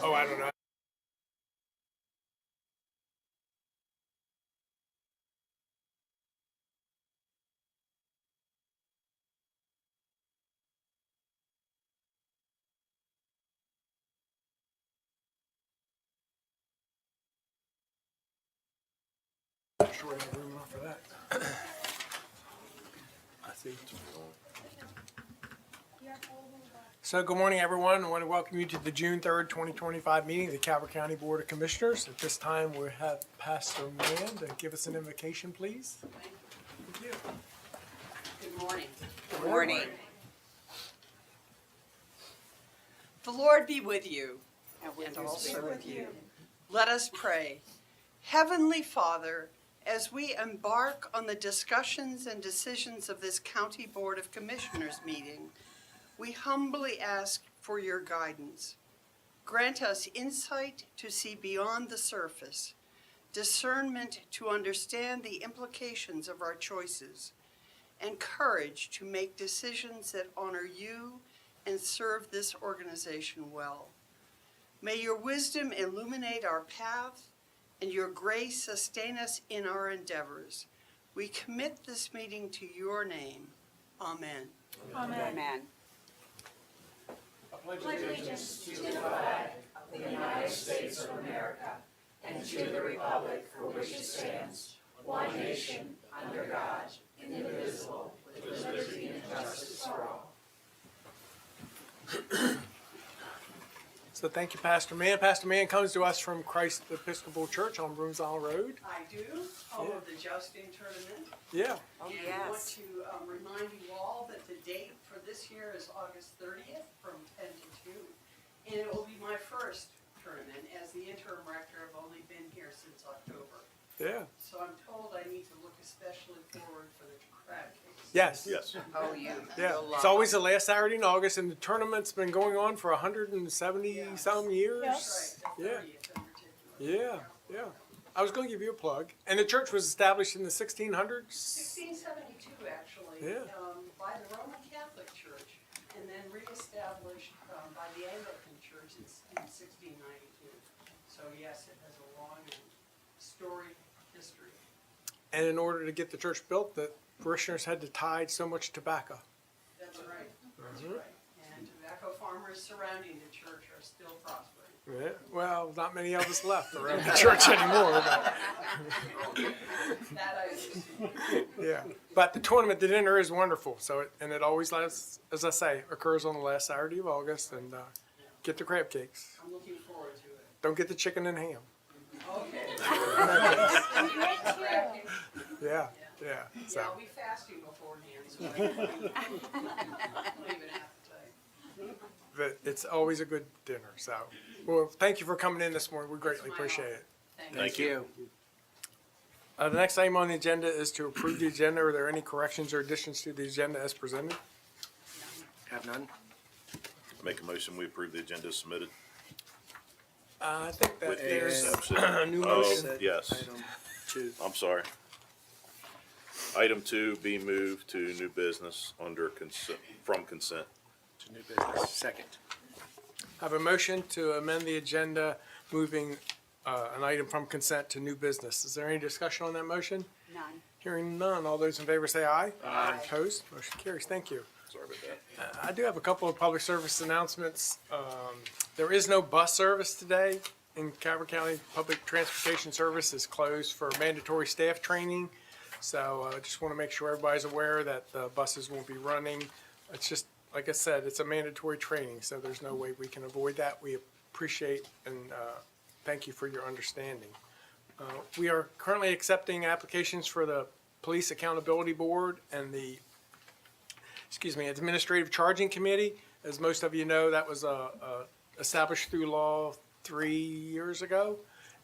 Oh, I don't know. Not sure we have room enough for that. I see. So good morning, everyone. I want to welcome you to the June 3rd, 2025 meeting of the Calvert County Board of Commissioners. At this time, we have Pastor Mann to give us an invocation, please. Thank you. Good morning. Good morning. The Lord be with you and also with you. Let us pray. Heavenly Father, as we embark on the discussions and decisions of this County Board of Commissioners meeting, we humbly ask for your guidance. Grant us insight to see beyond the surface, discernment to understand the implications of our choices, and courage to make decisions that honor you and serve this organization well. May your wisdom illuminate our path and your grace sustain us in our endeavors. We commit this meeting to your name. Amen. Amen. Amen. Pledge allegiance to the flag of the United States of America and to the republic for which it stands, one nation, under God, indivisible, with liberty and justice for all. So thank you, Pastor Mann. Pastor Mann comes to us from Christ Episcopal Church on Broomsall Road. I do, home of the Justin Tournament. Yeah. And I want to remind you all that the date for this year is August 30th from 10 to 2. And it will be my first tournament. As the interim rector, I've only been here since October. Yeah. So I'm told I need to look especially forward for the crab cakes. Yes. Yes. Oh, you. Yeah. It's always the last Saturday in August, and the tournament's been going on for 170 some years. That's right, the Yeah. 30th in particular. Yeah. Yeah. I was going to give you a plug. And the church was established in the 1600s. 1672, actually, Yeah. by the Roman Catholic Church, and then reestablished by the Anglican Church in 1692. So yes, it has a long and storied history. And in order to get the church built, the parishioners had to tithe so much tobacco. That's right, that's right. And tobacco farmers surrounding the church are still prospering. Yeah. Well, not many of us left around the church anymore. But That I see. yeah. But the tournament, the dinner is wonderful. So, it always, as I say, occurs on the last Saturday of August. And get the crab cakes. I'm looking forward to it. Don't get the chicken and ham. Okay. Yeah. Yeah. So. Yeah, I'll be fasting beforehand, so I can leave an appetite. But it's always a good dinner. So, well, thank you for coming in this morning. We greatly appreciate it. Thank you. The next item on the agenda is to approve the agenda. Are there any corrections or additions to the agenda as presented? Have none? Make a motion, we approve the agenda as submitted. I think that With the there's exception. a new motion. Oh, yes. Item 2. I'm sorry. Item 2, be moved to new business under consent, from consent. To new business. Second. I have a motion to amend the agenda, moving an item from consent to new business. Is there any discussion on that motion? None. Hearing none, all those in favor say aye. Aye. Opposed? Motion carries. Thank you. Sorry about that. I do have a couple of public service announcements. There is no bus service today in Calvert County. Public Transportation Service is closed for mandatory staff training. So I just want to make sure everybody's aware that the buses won't be running. It's just, like I said, it's a mandatory training, so there's no way we can avoid that. We appreciate and thank you for your understanding. We are currently accepting applications for the Police Accountability Board and the Administrative Charging Committee. As most of you know, that was established through law 3 years ago.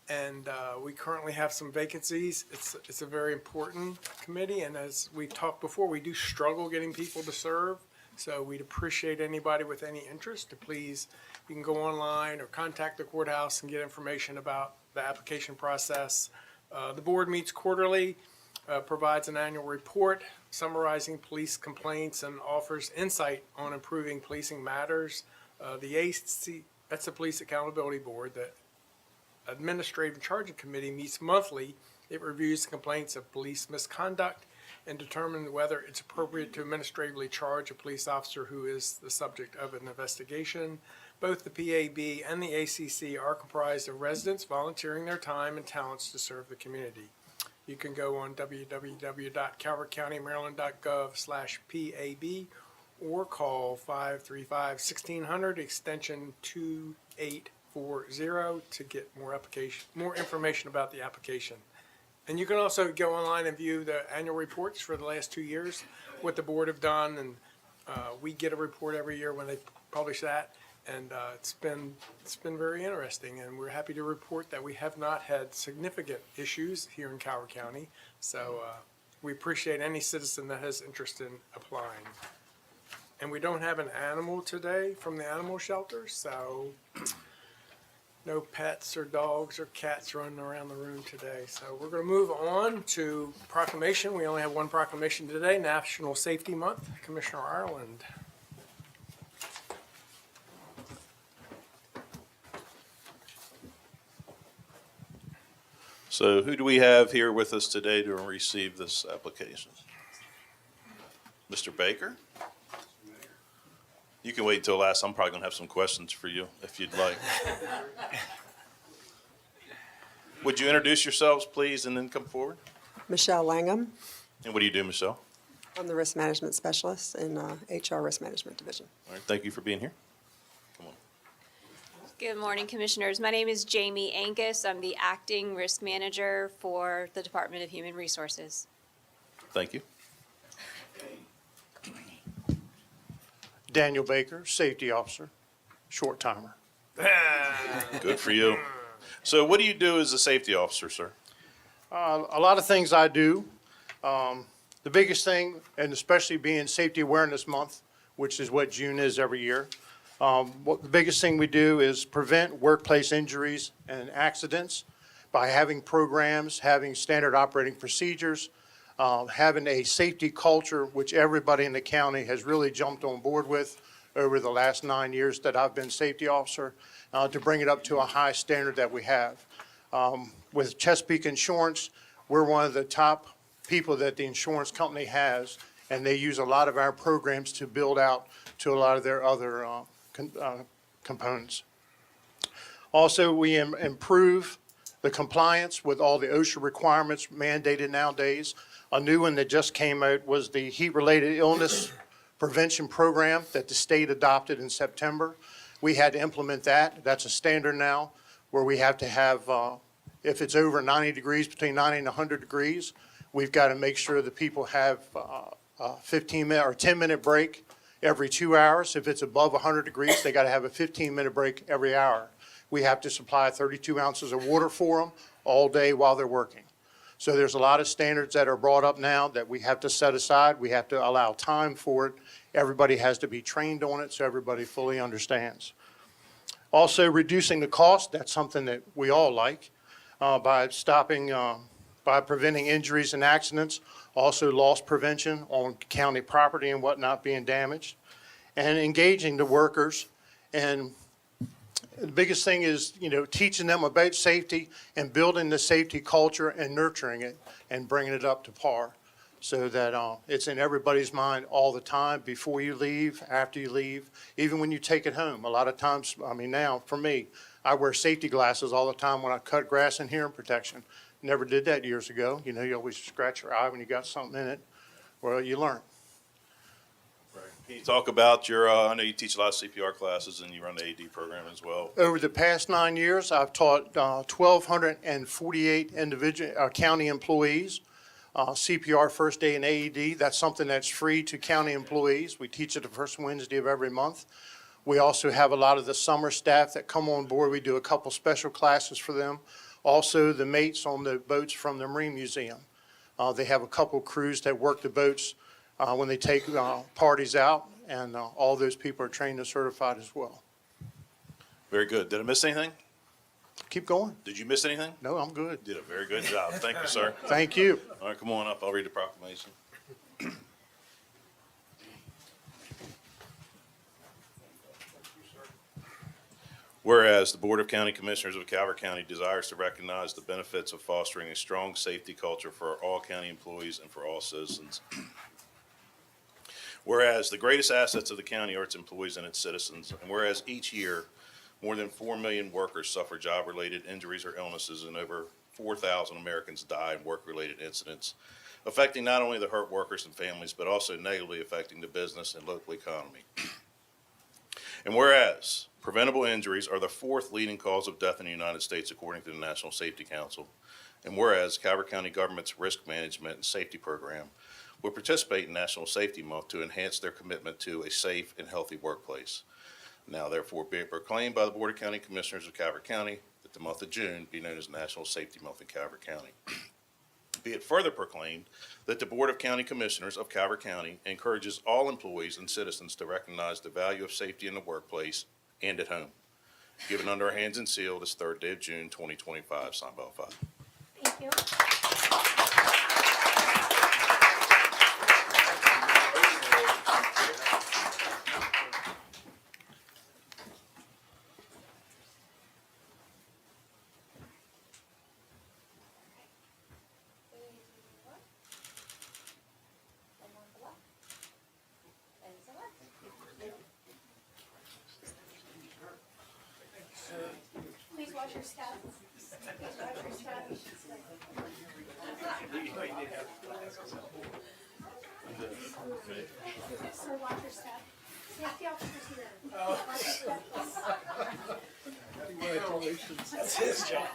And we currently have some vacancies. It's a very important committee, and as we've talked before, we do struggle getting people to serve. So we'd appreciate anybody with any interest to please, you can go online or contact the courthouse and get information about the application process. The board meets quarterly, provides an annual report summarizing police complaints and offers insight on improving policing matters. The That's the Police Accountability Board. The Administrative Charging Committee meets monthly. It reviews the complaints of police misconduct and determines whether it's appropriate to administratively charge a police officer who is the subject of an investigation. Both the PAB and the ACC are comprised of residents volunteering their time and talents to serve the community. You can go on www.calvertcountymaryland.gov/PAB or call 535-1600 extension 2840 to get more information about the application. And you can also go online and view the annual reports for the last 2 years, what the board have done, and we get a report every year when they publish that. And it's been very interesting, and we're happy to report that we have not had significant issues here in Calvert County. So we appreciate any citizen that has interest in applying. And we don't have an animal today from the animal shelter, so no pets or dogs or cats running around the room today. So we're going to move on to proclamation. We only have one proclamation today, National Safety Month. Commissioner Ireland. So who do we have here with us today to receive this application? Mr. Baker? You can wait until last. I'm probably going to have some questions for you if you'd like. Would you introduce yourselves, please, and then come forward? Michelle Langham. And what do you do, Michelle? I'm the Risk Management Specialist in HR Risk Management Division. All right, thank you for being here. Come on. Good morning, Commissioners. My name is Jamie Angus. I'm the Acting Risk Manager for the Department of Human Resources. Thank you. Daniel Baker, Safety Officer, short timer. Good for you. So what do you do as a safety officer, sir? A lot of things I do. The biggest thing, and especially being Safety Awareness Month, which is what June is every year, the biggest thing we do is prevent workplace injuries and accidents by having programs, having standard operating procedures, having a safety culture, which everybody in the county has really jumped on board with over the last 9 years that I've been safety officer, to bring it up to a high standard that we have. With Chesapeake Insurance, we're one of the top people that the insurance company has, and they use a lot of our programs to build out to a lot of their other components. Also, we improve the compliance with all the OSHA requirements mandated nowadays. A new one that just came out was the heat-related illness prevention program that the state adopted in September. We had to implement that. That's a standard now, where we have to have, if it's over 90 degrees, between 90 and 100 degrees, we've got to make sure that people have a 15-minute or 10-minute break every 2 hours. If it's above 100 degrees, they got to have a 15-minute break every hour. We have to supply 32 ounces of water for them all day while they're working. So there's a lot of standards that are brought up now that we have to set aside. We have to allow time for it. Everybody has to be trained on it so everybody fully understands. Also, reducing the cost, that's something that we all like, by preventing injuries and accidents, also loss prevention on county property and whatnot being damaged, and engaging the workers. And the biggest thing is, teaching them about safety and building the safety culture and nurturing it and bringing it up to par so that it's in everybody's mind all the time, before you leave, after you leave, even when you take it home. A lot of times, now for me, I wear safety glasses all the time when I cut grass and hearing protection. Never did that years ago. You always scratch your eye when you got something in it. Well, you learn. Can you talk about I know you teach a lot of CPR classes and you run the AD program as well. Over the past 9 years, I've taught 1,248 individual county employees CPR first aid and AED. That's something that's free to county employees. We teach it the first Wednesday of every month. We also have a lot of the summer staff that come on board. We do a couple special classes for them. Also, the mates on the boats from the Marine Museum. They have a couple crews that work the boats when they take parties out, and all those people are trained and certified as well. Very good. Did I miss anything? Keep going. Did you miss anything? No, I'm good. You did a very good job. Thank you, sir. Thank you. All right, come on up. I'll read the proclamation. Whereas the Board of County Commissioners of Calvert County desires to recognize the benefits of fostering a strong safety culture for all county employees and for all citizens. Whereas the greatest assets of the county are its employees and its citizens, and whereas each year, more than 4 million workers suffer job-related injuries or illnesses, and over 4,000 Americans die in work-related incidents, affecting not only the hurt workers and families, but also negatively affecting the business and local economy. And whereas preventable injuries are the 4th leading cause of death in the United States according to the National Safety Council, and whereas Calvert County government's risk management and safety program will participate in National Safety Month to enhance their commitment to a safe and healthy workplace. Now therefore be it proclaimed by the Board of County Commissioners of Calvert County that the month of June be known as National Safety Month in Calvert County. Be it further proclaimed that the Board of County Commissioners of Calvert County encourages all employees and citizens to recognize the value of safety in the workplace and at home. Given under our hands and sealed this 3rd day of June, 2025, signed by all five. Thank you. Please watch your step. Please watch your step. Sir, watch your step. Safety officers here. Watch your step. That's his job.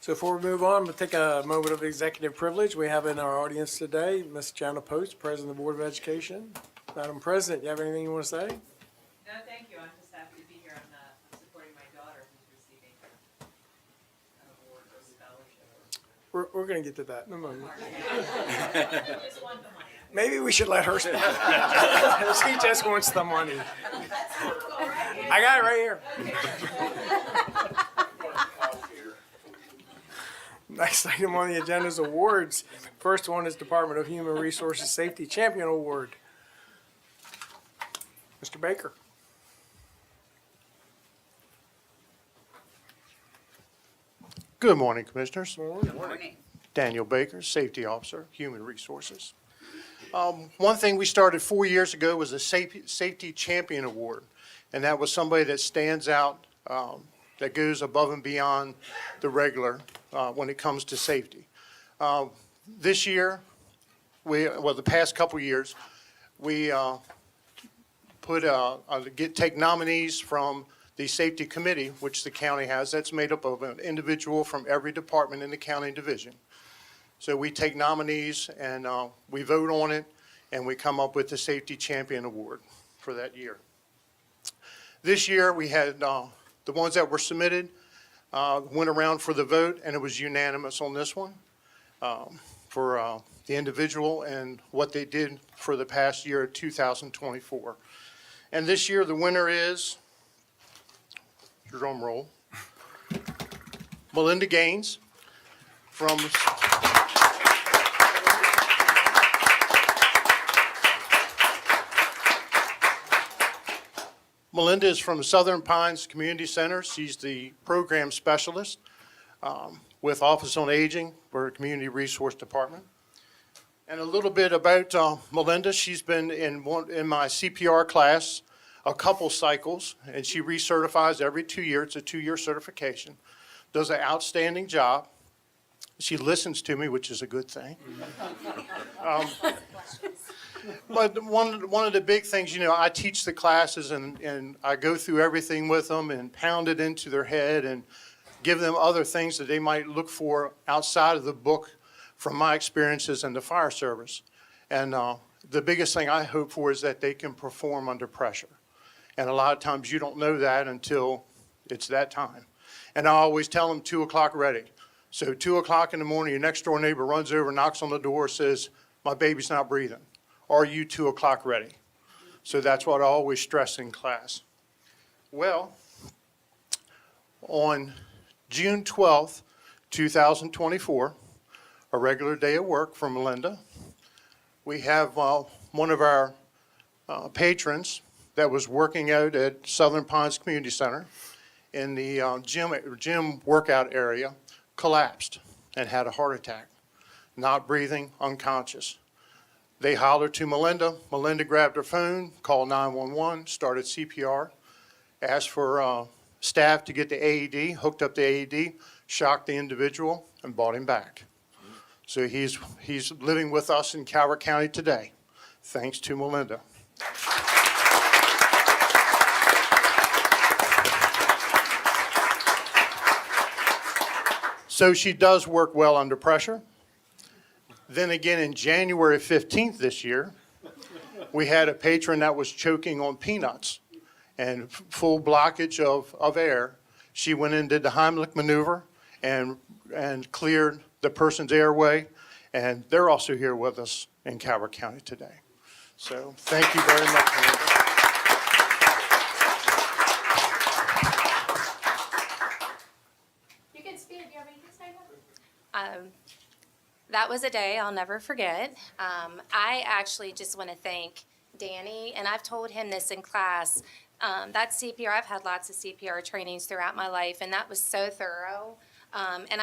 So before we move on, we'll take a moment of executive privilege. We have in our audience today, Ms. Jana Post, President of the Board of Education. Madam President, you have anything you want to say? No, thank you. I'm just happy to be here. I'm supporting my daughter who's receiving an award or scholarship. We're going to get to that in a moment. Just want the money. Maybe we should let her speak. She just wants the money. I got it right here. Next item on the agenda is awards. First one is Department of Human Resources Safety Champion Award. Mr. Baker. Good morning, Commissioners. Morning. Daniel Baker, Safety Officer, Human Resources. One thing we started 4 years ago was a Safety Champion Award, and that was somebody that stands out, that goes above and beyond the regular when it comes to safety. This year, the past couple years, we take nominees from the Safety Committee, which the county has. That's made up of an individual from every department in the county division. So we take nominees and we vote on it, and we come up with the Safety Champion Award for that year. This year, we had the ones that were submitted went around for the vote, and it was unanimous on this one for the individual and what they did for the past year of 2024. And this year, the winner is, drum roll, Melinda Gaines from Melinda is from Southern Pines Community Center. She's the program specialist with Office on Aging for the Community Resource Department. And a little bit about Melinda. She's been in my CPR class a couple cycles, and she recertifies every 2 years. It's a 2-year certification. Does an outstanding job. She listens to me, which is a good thing. But one of the big things, I teach the classes and I go through everything with them and pound it into their head and give them other things that they might look for outside of the book from my experiences in the fire service. And the biggest thing I hope for is that they can perform under pressure. And a lot of times you don't know that until it's that time. And I always tell them 2 o'clock ready. So 2 o'clock in the morning, your next door neighbor runs over, knocks on the door, says, "My baby's not breathing. Are you 2 o'clock ready?" So that's what I always stress in class. Well, on June 12th, 2024, a regular day of work for Melinda, we have one of our patrons that was working out at Southern Pines Community Center in the gym workout area collapsed and had a heart attack, not breathing, unconscious. They hollered to Melinda. Melinda grabbed her phone, called 911, started CPR, asked for staff to get the AED, hooked up the AED, shocked the individual, and brought him back. So he's living with us in Calvert County today, thanks to Melinda. So she does work well under pressure. Then again, in January 15th this year, we had a patron that was choking on peanuts and full blockage of air. She went in, did the Heimlich maneuver, and cleared the person's airway, and they're also here with us in Calvert County today. So thank you very much, Melinda. You can speak. Do you have anything to say? That was a day I'll never forget. I actually just want to thank Danny, and I've told him this in class. That CPR, I've had lots of CPR trainings throughout my life, and that was so thorough. And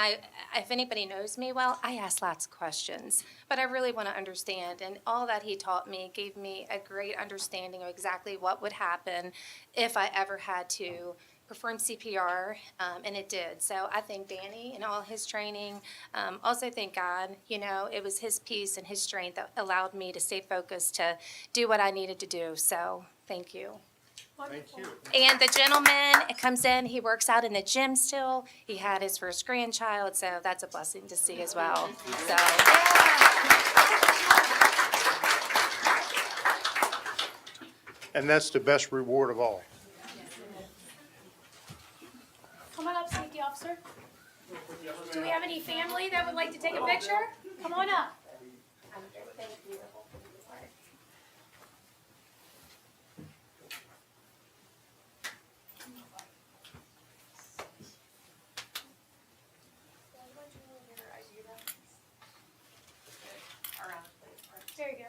if anybody knows me well, I ask lots of questions, but I really want to understand. And all that he taught me gave me a great understanding of exactly what would happen if I ever had to perform CPR, and it did. So I thank Danny and all his training. Also thank God, it was his peace and his strength that allowed me to stay focused to do what I needed to do. So thank you. Thank you. And the gentleman comes in, he works out in the gym still. He had his first grandchild, so that's a blessing to see as well. So, And that's the best reward of all. Come on up, safety officer. Do we have any family that would like to take a picture? Come on up. There you go.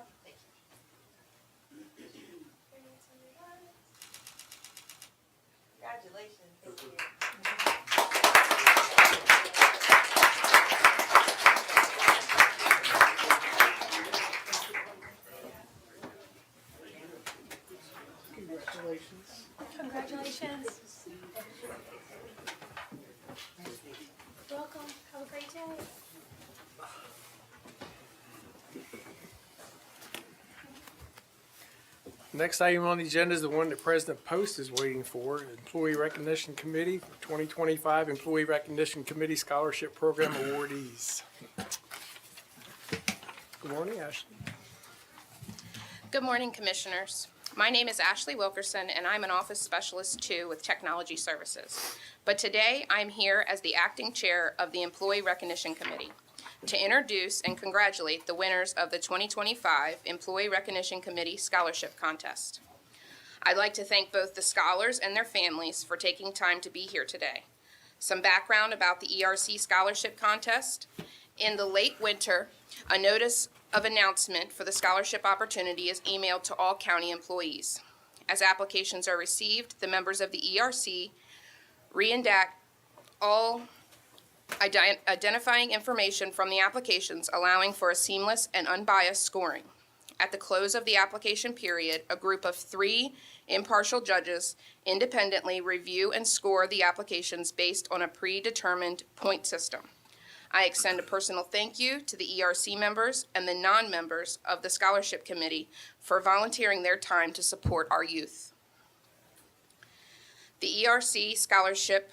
Congratulations. Welcome. Have a great day. Next item on the agenda is the one that President Post is waiting for, Employee Recognition Committee, 2025 Employee Recognition Committee Scholarship Program awardees. Good morning, Ashley. Good morning, Commissioners. My name is Ashley Wilkerson, and I'm an Office Specialist 2 with Technology Services. But today, I'm here as the Acting Chair of the Employee Recognition Committee to introduce and congratulate the winners of the 2025 Employee Recognition Committee Scholarship Contest. I'd like to thank both the scholars and their families for taking time to be here today. Some background about the ERC Scholarship Contest. In the late winter, a notice of announcement for the scholarship opportunity is emailed to all county employees. As applications are received, the members of the ERC redact all identifying information from the applications, allowing for a seamless and unbiased scoring. At the close of the application period, a group of 3 impartial judges independently review and score the applications based on a predetermined point system. I extend a personal thank you to the ERC members and the non-members of the Scholarship Committee for volunteering their time to support our youth. The ERC Scholarship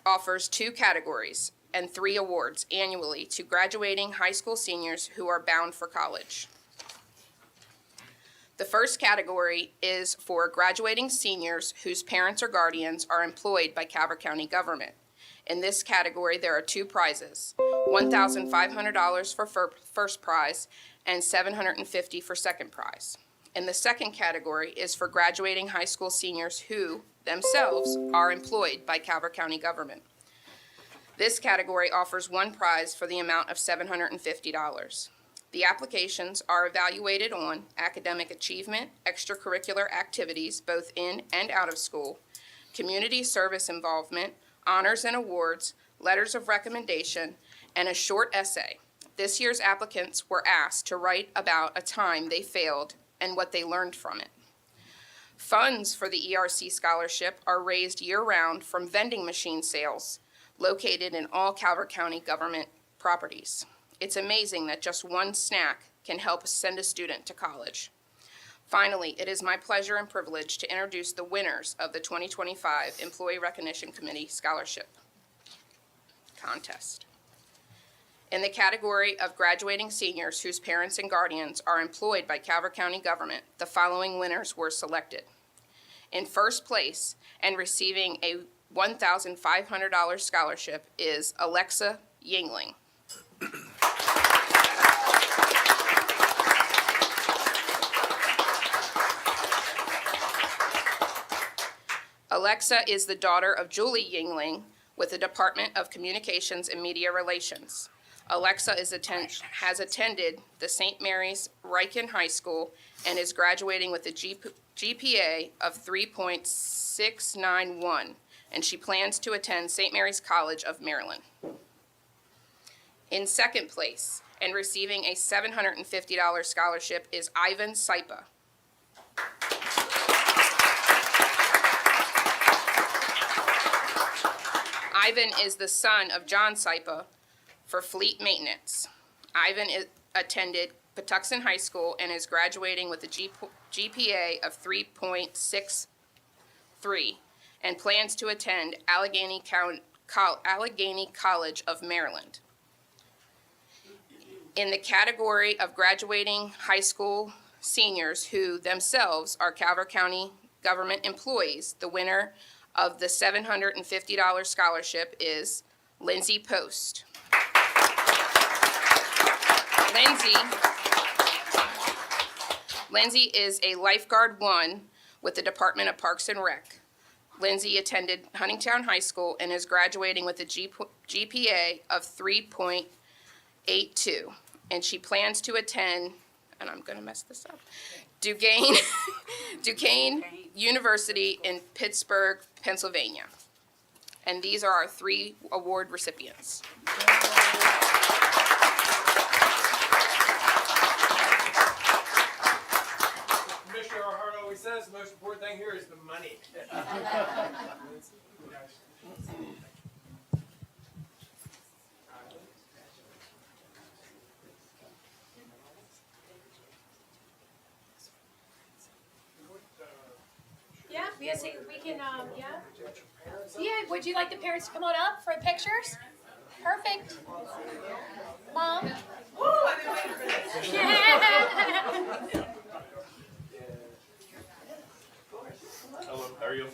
offers 2 categories and 3 awards annually to graduating high school seniors who are bound for college. The first category is for graduating seniors whose parents or guardians are employed by Calvert County government. In this category, there are 2 prizes, $1,500 for first prize and $750 for second prize. And the second category is for graduating high school seniors who themselves are employed by Calvert County government. This category offers 1 prize for the amount of $750. The applications are evaluated on academic achievement, extracurricular activities, both in and out of school, community service involvement, honors and awards, letters of recommendation, and a short essay. This year's applicants were asked to write about a time they failed and what they learned from it. Funds for the ERC scholarship are raised year-round from vending machine sales located in all Calvert County government properties. It's amazing that just one snack can help send a student to college. Finally, it is my pleasure and privilege to introduce the winners of the 2025 Employee Recognition Committee Scholarship Contest. In the category of graduating seniors whose parents and guardians are employed by Calvert County government, the following winners were selected. In first place and receiving a $1,500 scholarship is Alexa Yingling. Alexa is the daughter of Julie Yingling with the Department of Communications and Media Relations. Alexa has attended the St. Mary's Riken High School and is graduating with a GPA of 3.691, and she plans to attend St. Mary's College of Maryland. In second place and receiving a $750 scholarship is Ivan Saipa. Ivan is the son of John Saipa for fleet maintenance. Ivan attended Patuxent High School and is graduating with a GPA of 3.63 and plans to attend Allegheny College of Maryland. In the category of graduating high school seniors who themselves are Calvert County government employees, the winner of the $750 scholarship is Lindsay Post. Lindsay is a lifeguard 1 with the Department of Parks and Rec. Lindsay attended Huntingtown High School and is graduating with a GPA of 3.82. And she plans to attend, and I'm going to mess this up, Duquesne University in Pittsburgh, Pennsylvania. And these are our 3 award recipients. Commissioner Hart always says, the most important thing here is the money. Yeah, we can, yeah. Yeah, would you like the parents to come on up for the pictures? Perfect. Mom? Woo, I've been waiting for this. Hello, how are you?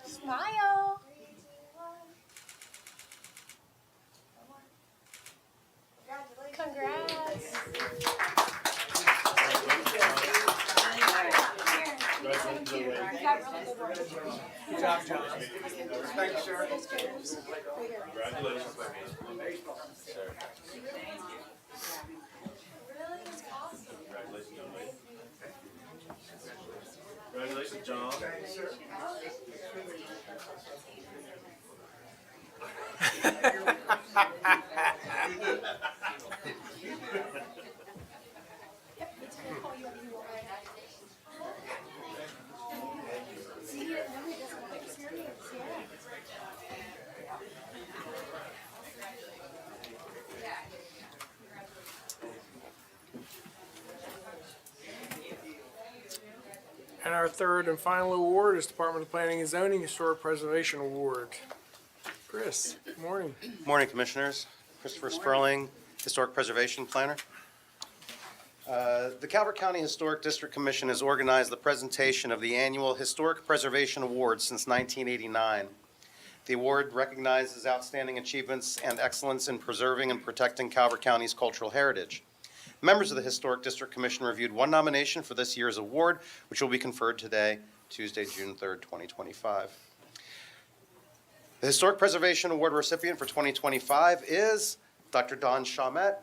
Smile. Congrats. Good job, John. Thank you, sir. Congratulations, John. And our third and final award is Department of Planning and Zoning Historic Preservation Award. Chris, good morning. Morning, Commissioners. Christopher Sperling, Historic Preservation Planner. The Calvert County Historic District Commission has organized the presentation of the annual Historic Preservation Award since 1989. The award recognizes outstanding achievements and excellence in preserving and protecting Calvert County's cultural heritage. Members of the Historic District Commission reviewed one nomination for this year's award, which will be conferred today, Tuesday, June 3rd, 2025. The Historic Preservation Award recipient for 2025 is Dr. Don Chalmette.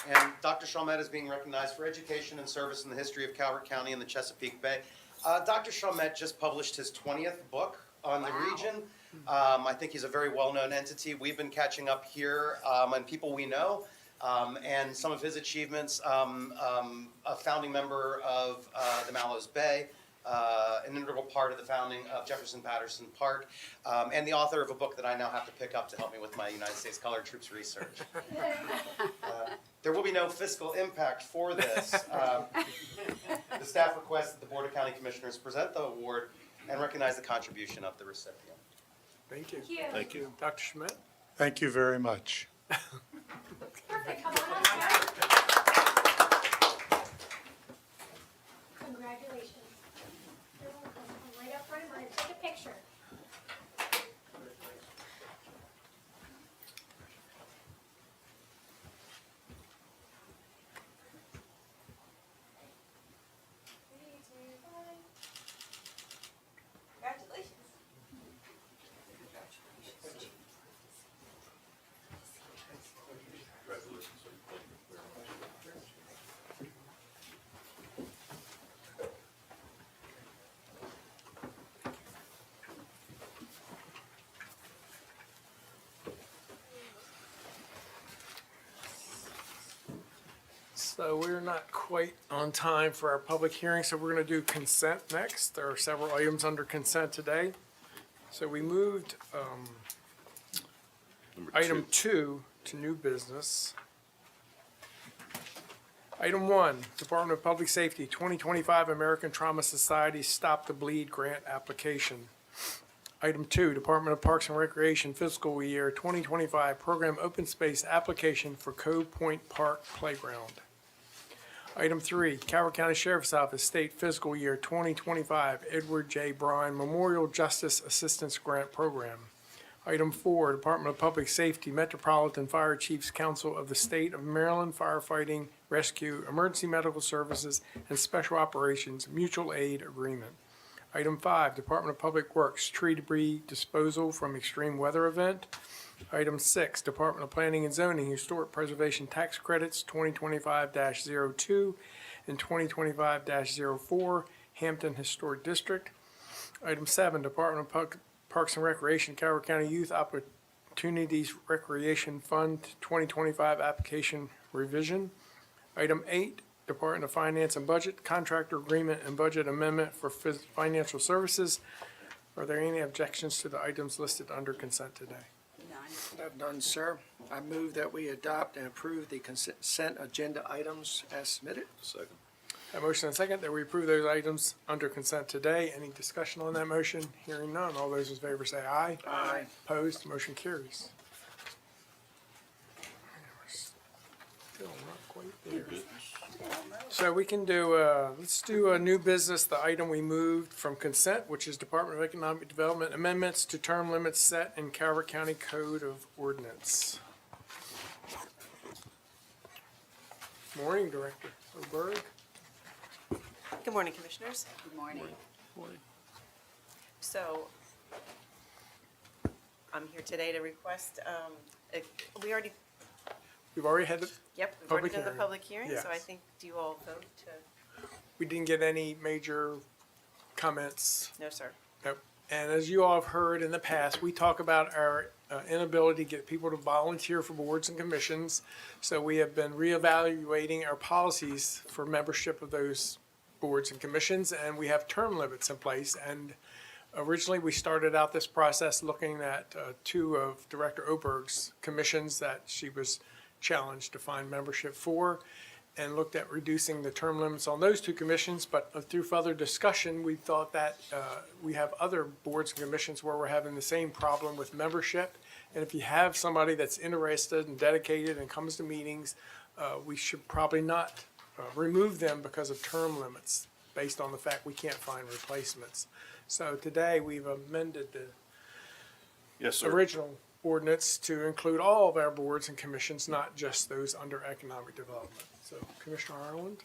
And Dr. Chalmette is being recognized for education and service in the history of Calvert County and the Chesapeake Bay. Dr. Chalmette just published his 20th book on the region. I think he's a very well-known entity. We've been catching up here on people we know, and some of his achievements, a founding member of the Mallows Bay, an integral part of the founding of Jefferson Patterson Park, and the author of a book that I now have to pick up to help me with my United States Colored Troops research. There will be no fiscal impact for this. The staff requests that the Board of County Commissioners present the award and recognize the contribution of the recipient. Thank you. Thank you. Dr. Schmidt? Thank you very much. Perfect, come on up, sir. Congratulations. You're welcome. Come right up front, we're gonna take a picture. Congratulations. So we're not quite on time for our public hearing, so we're going to do consent next. There are several items under consent today. So we moved item 2 to new business. Item 1, Department of Public Safety, 2025 American Trauma Society Stop the Bleed Grant Application. Item 2, Department of Parks and Recreation Fiscal Year 2025 Program Open Space Application for Cove Point Park Playground. Item 3, Calvert County Sheriff's Office State Fiscal Year 2025 Edward J. Bryan Memorial Justice Assistance Grant Program. Item 4, Department of Public Safety Metropolitan Fire Chiefs Council of the State of Maryland Firefighting, Rescue, Emergency Medical Services, and Special Operations Mutual Aid Agreement. Item 5, Department of Public Works Tree Debris Disposal from Extreme Weather Event. Item 6, Department of Planning and Zoning Historic Preservation Tax Credits 2025-02 and 2025-04 Hampton Historic District. Item 7, Department of Parks and Recreation Calvert County Youth Opportunities Recreation Fund 2025 Application Revision. Item 8, Department of Finance and Budget Contractor Agreement and Budget Amendment for Financial Services. Are there any objections to the items listed under consent today? None, sir. I move that we adopt and approve the consent agenda items as submitted. Second. A motion and second that we approve those items under consent today. Any discussion on that motion? Hearing none. All those in favor say aye. Aye. Opposed? Motion carries. Still not quite there. So we can do, let's do a new business, the item we moved from consent, which is Department of Economic Development amendments to term limits set in Calvert County Code of Ordinance. Morning, Director Oberg. Good morning, Commissioners. Good morning. So, I'm here today to request, We've already had, we've already done the hearing. public hearing, so I Yes. think, do you all vote to, we didn't get any major comments. no, sir? Nope. And as you all have heard in the past, we talk about our inability to get people to volunteer for boards and commissions. So we have been reevaluating our policies for membership of those boards and commissions, and we have term limits in place. And originally, we started out this process looking at 2 of Director Oberg's commissions that she was challenged to find membership for, and looked at reducing the term limits on those 2 commissions. But through further discussion, we thought that we have other boards and commissions where we're having the same problem with membership, And if you have somebody that's interested and dedicated and comes to meetings, we should probably not remove them because of term limits, based on the fact we can't find replacements. So today, we've amended the Yes, sir. original ordinance to include all of our boards and commissions, not just those under economic development. So Commissioner Ireland?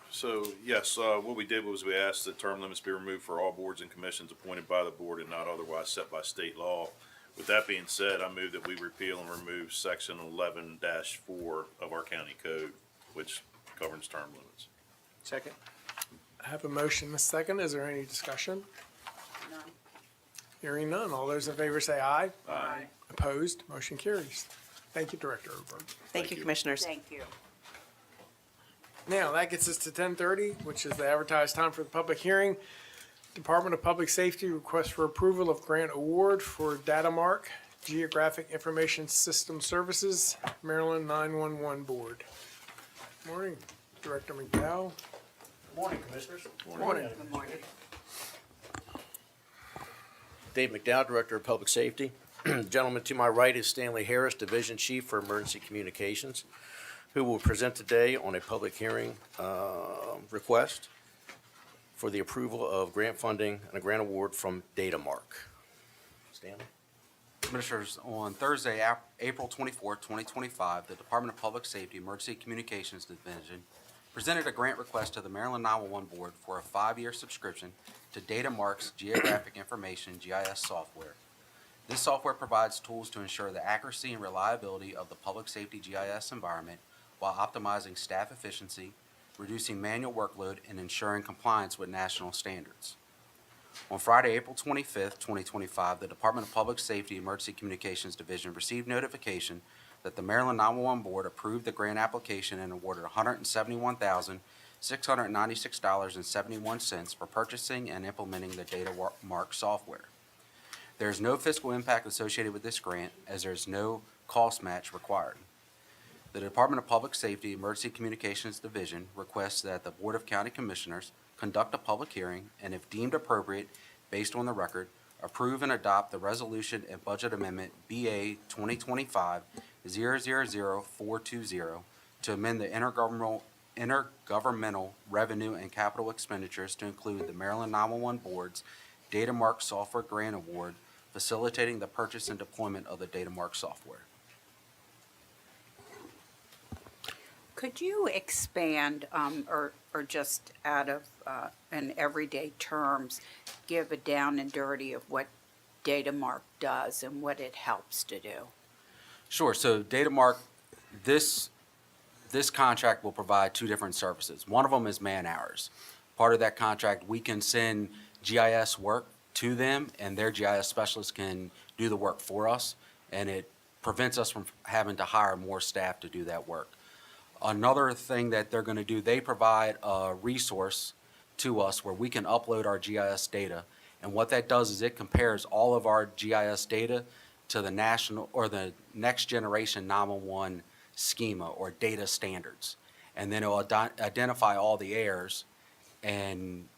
So, yes, what we did was we asked that term limits be removed for all boards and commissions appointed by the board and not otherwise set by state law. With that being said, I move that we repeal and remove section 11-4 of our county code, which governs term limits. Second. I have a motion and a second. Is there any discussion? None. Hearing none. All those in favor say aye. Aye. Opposed? Motion carries. Thank you, Director Oberg. Thank you, Commissioners. Thank you. Now, that gets us to 10:30, which is the advertised time for the public hearing. Department of Public Safety requests for approval of grant award for Datamark Geographic Information System Services, Maryland 911 Board. Morning, Director McDowell. Morning, Commissioners. Morning. Good morning. Dave McDowell, Director of Public Safety. The gentleman to my right is Stanley Harris, Division Chief for Emergency Communications, who will present today on a public hearing request for the approval of grant funding and a grant award from Datamark. Stanley? Commissioners, on Thursday, April 24, 2025, the Department of Public Safety Emergency Communications Division presented a grant request to the Maryland 911 Board for a 5-year subscription to Datamark's Geographic Information GIS software. This software provides tools to ensure the accuracy and reliability of the public safety GIS environment while optimizing staff efficiency, reducing manual workload, and ensuring compliance with national standards. On Friday, April 25th, 2025, the Department of Public Safety Emergency Communications Division received notification that the Maryland 911 Board approved the grant application and awarded $171,696.71 for purchasing and implementing the Datamark software. There is no fiscal impact associated with this grant, as there is no cost match required. The Department of Public Safety Emergency Communications Division requests that the Board of County Commissioners conduct a public hearing and, if deemed appropriate, based on the record, approve and adopt the resolution and budget amendment BA 2025-000420 to amend the intergovernmental revenue and capital expenditures to include the Maryland 911 Board's Datamark Software Grant Award, facilitating the purchase and deployment of the Datamark software. Could you expand, or just out of in everyday terms, give a down and dirty of what Datamark does and what it helps to do? Sure. So Datamark, this contract will provide two different services. One of them is man hours. Part of that contract, we can send GIS work to them, and their GIS specialists can do the work for us, and it prevents us from having to hire more staff to do that work. Another thing that they're going to do, they provide a resource to us where we can upload our GIS data. And what that does is it compares all of our GIS data to the national or the next generation 911 schema or data standards. And then it will identify all the errors and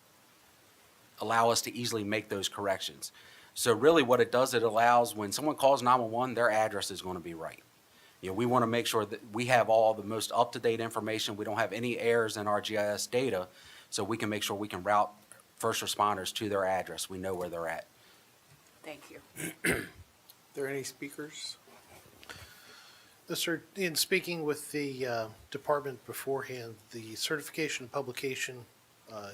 allow us to easily make those corrections. So really what it does, it allows when someone calls 911, their address is going to be right. You know, we want to make sure that we have all the most up-to-date information. We don't have any errors in our GIS data, so we can make sure we can route first responders to their address. We know where they're at. Thank you. Are there any speakers? Yes, sir. In speaking with the department beforehand, the certification and publication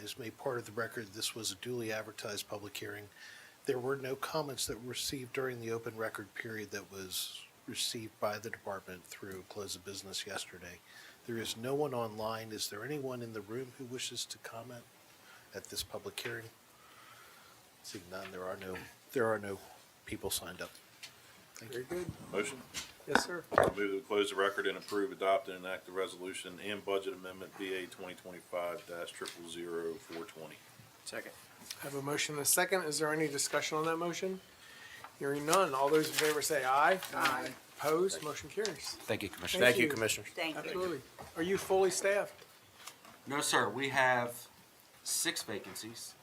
is made part of the record. This was a duly advertised public hearing. There were no comments that were received during the open record period that was received by the department through close of business yesterday. There is no one online. Is there anyone in the room who wishes to comment at this public hearing? Seeing none, there are no people signed up. Thank you. Very good. Motion? Yes, sir. I move that we close the record and approve, adopt, and enact the resolution and budget amendment BA 2025-000420. Second. I have a motion and a second. Is there any discussion on that motion? Hearing none. All those in favor say aye. Aye. Opposed? Motion carries. Thank you, Commissioner. Thank you, Commissioners. Thank you. Absolutely. Are you fully staffed? No, sir. We have 6 vacancies.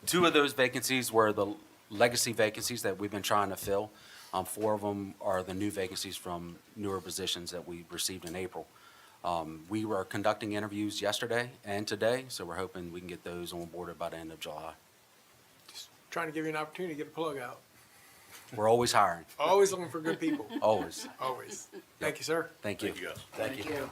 2 of those vacancies were the legacy vacancies that we've been trying to fill. 4 of them are the new vacancies from newer positions that we received in April. We were conducting interviews yesterday and today, so we're hoping we can get those onboarded by the end of July. Trying to give you an opportunity to get a plug out. We're always hiring, Always looking for good people. always. Always. Thank you, sir. Thank you. Thank you, guys. Thank you.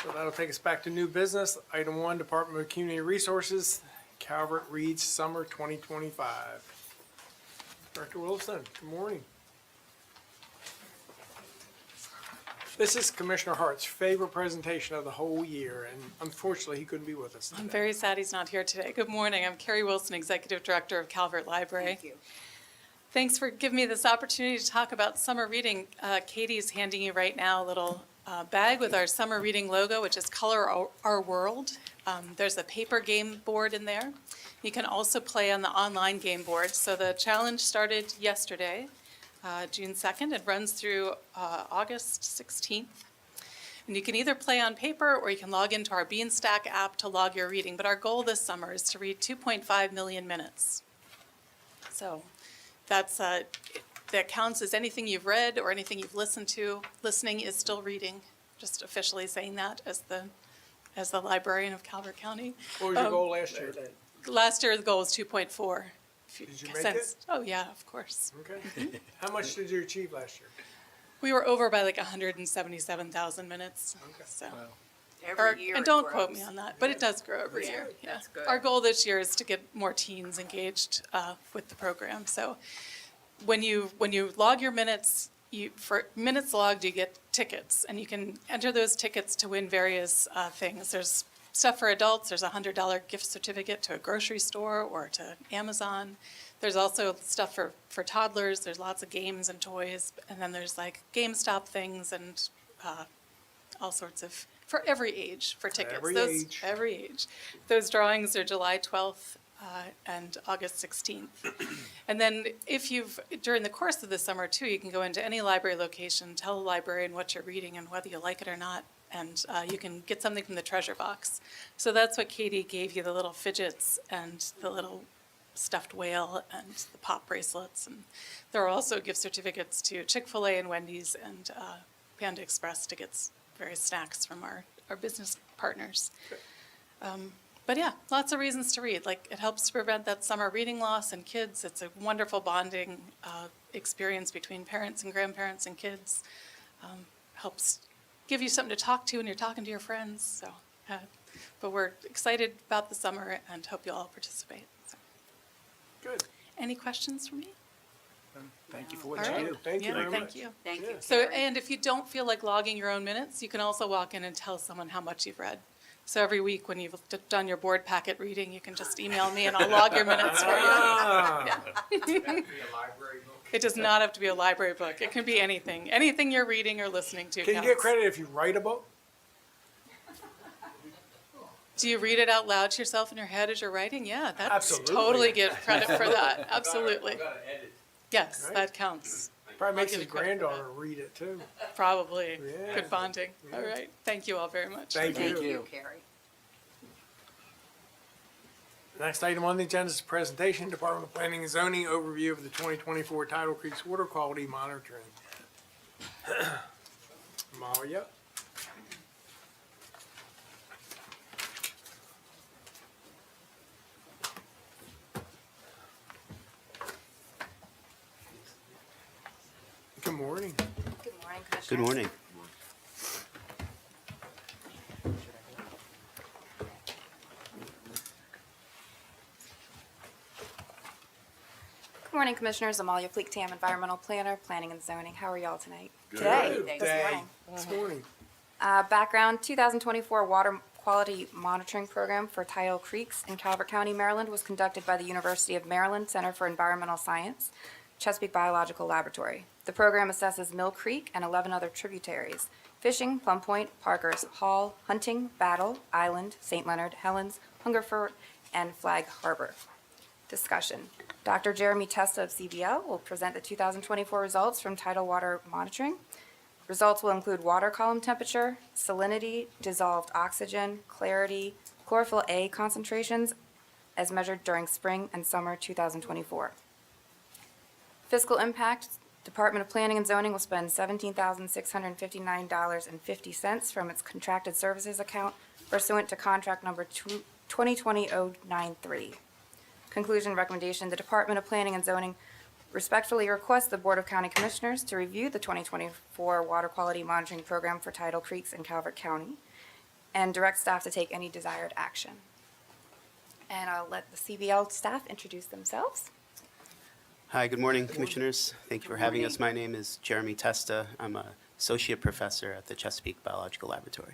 So that'll take us back to new business. Item 1, Department of Community Resources, Calvert Reeds Summer 2025. Director Wilson, good morning. This is Commissioner Hart's favorite presentation of the whole year, and unfortunately, he couldn't be with us I'm today. very sad he's not here today. Good morning. I'm Carrie Wilson, Executive Director of Calvert Library. Thank you. Thanks for giving me this opportunity to talk about summer reading. Katie's handing you right now a little bag with our summer reading logo, which is Color Our World. There's a paper game board in there. You can also play on the online game board. So the challenge started yesterday, June 2nd. It runs through August 16th. And you can either play on paper or you can log into our Beanstack app to log your reading. But our goal this summer is to read 2.5 million minutes. So that's that counts as anything you've read or anything you've listened to. Listening is still reading. Just officially saying that as the librarian of Calvert County. What was your goal last year? Last year the goal was 2.4. Did you make it? Oh yeah, of course. Okay. How much did you achieve last year? We were over by like 177,000 minutes. Okay. So. Every year And it don't grows. quote me on that, but it does grow every year. Yeah. That's good. Our goal this year is to get more teens engaged with the program. So when you log your minutes, for minutes logged, you get tickets, and you can enter those tickets to win various things. There's stuff for adults. There's a $100 gift certificate to a grocery store or to Amazon. There's also stuff for toddlers. There's lots of games and toys, and then there's like GameStop things and all sorts of, for every age, for tickets. Every age. Those drawings are July 12th and August 16th. And then during the course of the summer too, you can go into any library location, tell the librarian what you're reading and whether you like it or not, and you can get something from the treasure box. So that's what Katie gave you, the little fidgets and the little stuffed whale and the pop bracelets. And there are also gift certificates to Chick-fil-A and Wendy's and Panda Express to get various snacks from our business partners. But yeah, lots of reasons to read. Like, it helps to prevent that summer reading loss in kids. It's a wonderful bonding experience between parents and grandparents and kids. Helps give you something to talk to when you're talking to your friends. So, but we're excited about the summer and hope you all participate. So. Good. Any questions for me? Thank you for All what you right. do. Thank you very much. Thank you. Thank you. So, and if you don't feel like logging your own minutes, you can also walk in and tell someone how much you've read. So every week when you've done your board packet reading, you can just email me and I'll log your minutes for you. Ah. It does not have to be a library book. It can be anything. Anything you're reading or listening to Can you counts. get credit if you write a book? Do you read it out loud to yourself in your head as you're writing? Yeah, that's Absolutely. totally get credit for that. Absolutely. Yes, Right. that counts. Probably makes I'll his give you credit for granddaughter read it too. Probably. Yeah. Good bonding. All right. Thank you all very much. Thank you. Thank you, Carrie. Next item on the agenda is a presentation, Department of Planning and Zoning overview of the 2024 Tidal Creek's water quality monitoring. Malia? Good morning. Good morning, Commissioners. Good morning. Good morning, Commissioners. Amalia Fleek-Tam, Environmental Planner, Planning and Zoning. How are y'all tonight? Good This day. morning. This morning. Background, 2024 Water Quality Monitoring Program for Tidal Creeks in Calvert County, Maryland was conducted by the University of Maryland Center for Environmental Science, Chesapeake Biological Laboratory. The program assesses Mill Creek and 11 other tributaries: Fishing, Plum Point, Parkers, Hall, Hunting, Battle, Island, St. Leonard, Helens, Hungerford, and Flag Harbor. Discussion. Dr. Jeremy Testa of CBL will present the 2024 results from tidal water monitoring. Results will include water column temperature, salinity, dissolved oxygen, clarity, chlorophyll A concentrations as measured during spring and summer 2024. Fiscal impact, Department of Planning and Zoning will spend $17,659.50 from its contracted services account pursuant to contract number 2020-093. Conclusion recommendation, the Department of Planning and Zoning respectfully requests the Board of County Commissioners to review the 2024 Water Quality Monitoring Program for Tidal Creeks in Calvert County and direct staff to take any desired action. And I'll let the CBL staff introduce themselves. Hi, good morning, Commissioners. Thank you for having us. My name is Jeremy Testa. I'm an associate professor at the Chesapeake Biological Laboratory.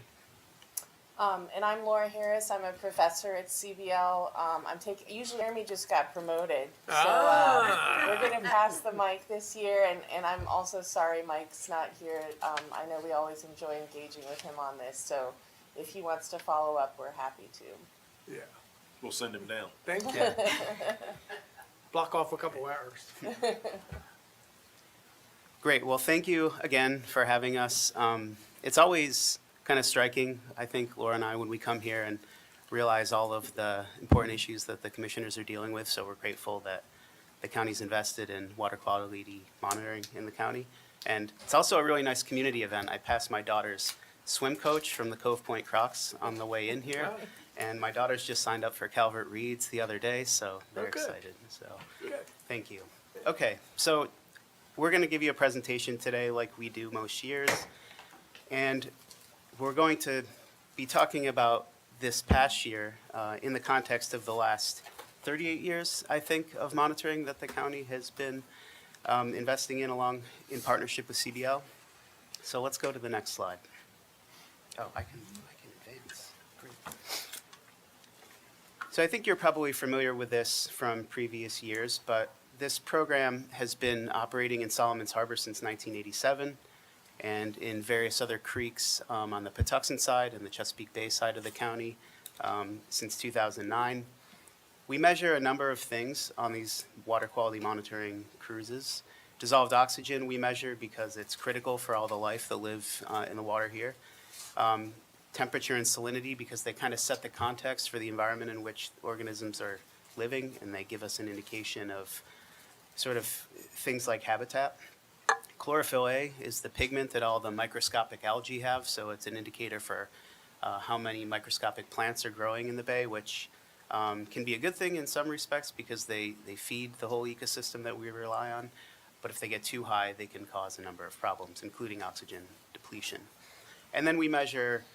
And I'm Laura Harris. I'm a professor at CBL. Usually Jeremy just got promoted. So we're going to pass the mic this year. And I'm also sorry Mike's not here. I know we always enjoy engaging with him on this. So if he wants to follow up, we're happy to. Yeah. We'll send him down. Thank you. Block off a couple hours. Great. Well, thank you again for having us. It's always kind of striking, I think, Laura and I, when we come here and realize all of the important issues that the commissioners are dealing with. So we're grateful that the county's invested in water quality monitoring in the county. And it's also a really nice community event. I passed my daughter's swim coach from the Cove Point Crocs on the way in here. And my daughter's just signed up for Calvert Reeds the other day, so they're excited. So thank you. Okay, so we're going to give you a presentation today like we do most years. And we're going to be talking about this past year in the context of the last 38 years, I think, of monitoring that the county has been investing in in partnership with CBL. So let's go to the next slide. Oh, I can advance. Great. So I think you're probably familiar with this from previous years, but this program has been operating in Solomon's Harbor since 1987 and in various other creeks on the Patuxent side and the Chesapeake Bay side of the county since 2009. We measure a number of things on these water quality monitoring cruises. Dissolved oxygen we measure because it's critical for all the life that live in the water here. Temperature and salinity because they kind of set the context for the environment in which organisms are living, and they give us an indication of sort of things like habitat. Chlorophyll A is the pigment that all the microscopic algae have, so it's an indicator for how many microscopic plants are growing in the bay, which can be a good thing in some respects because they feed the whole ecosystem that we rely on. But if they get too high, they can cause a number of problems, including oxygen depletion. And then we measure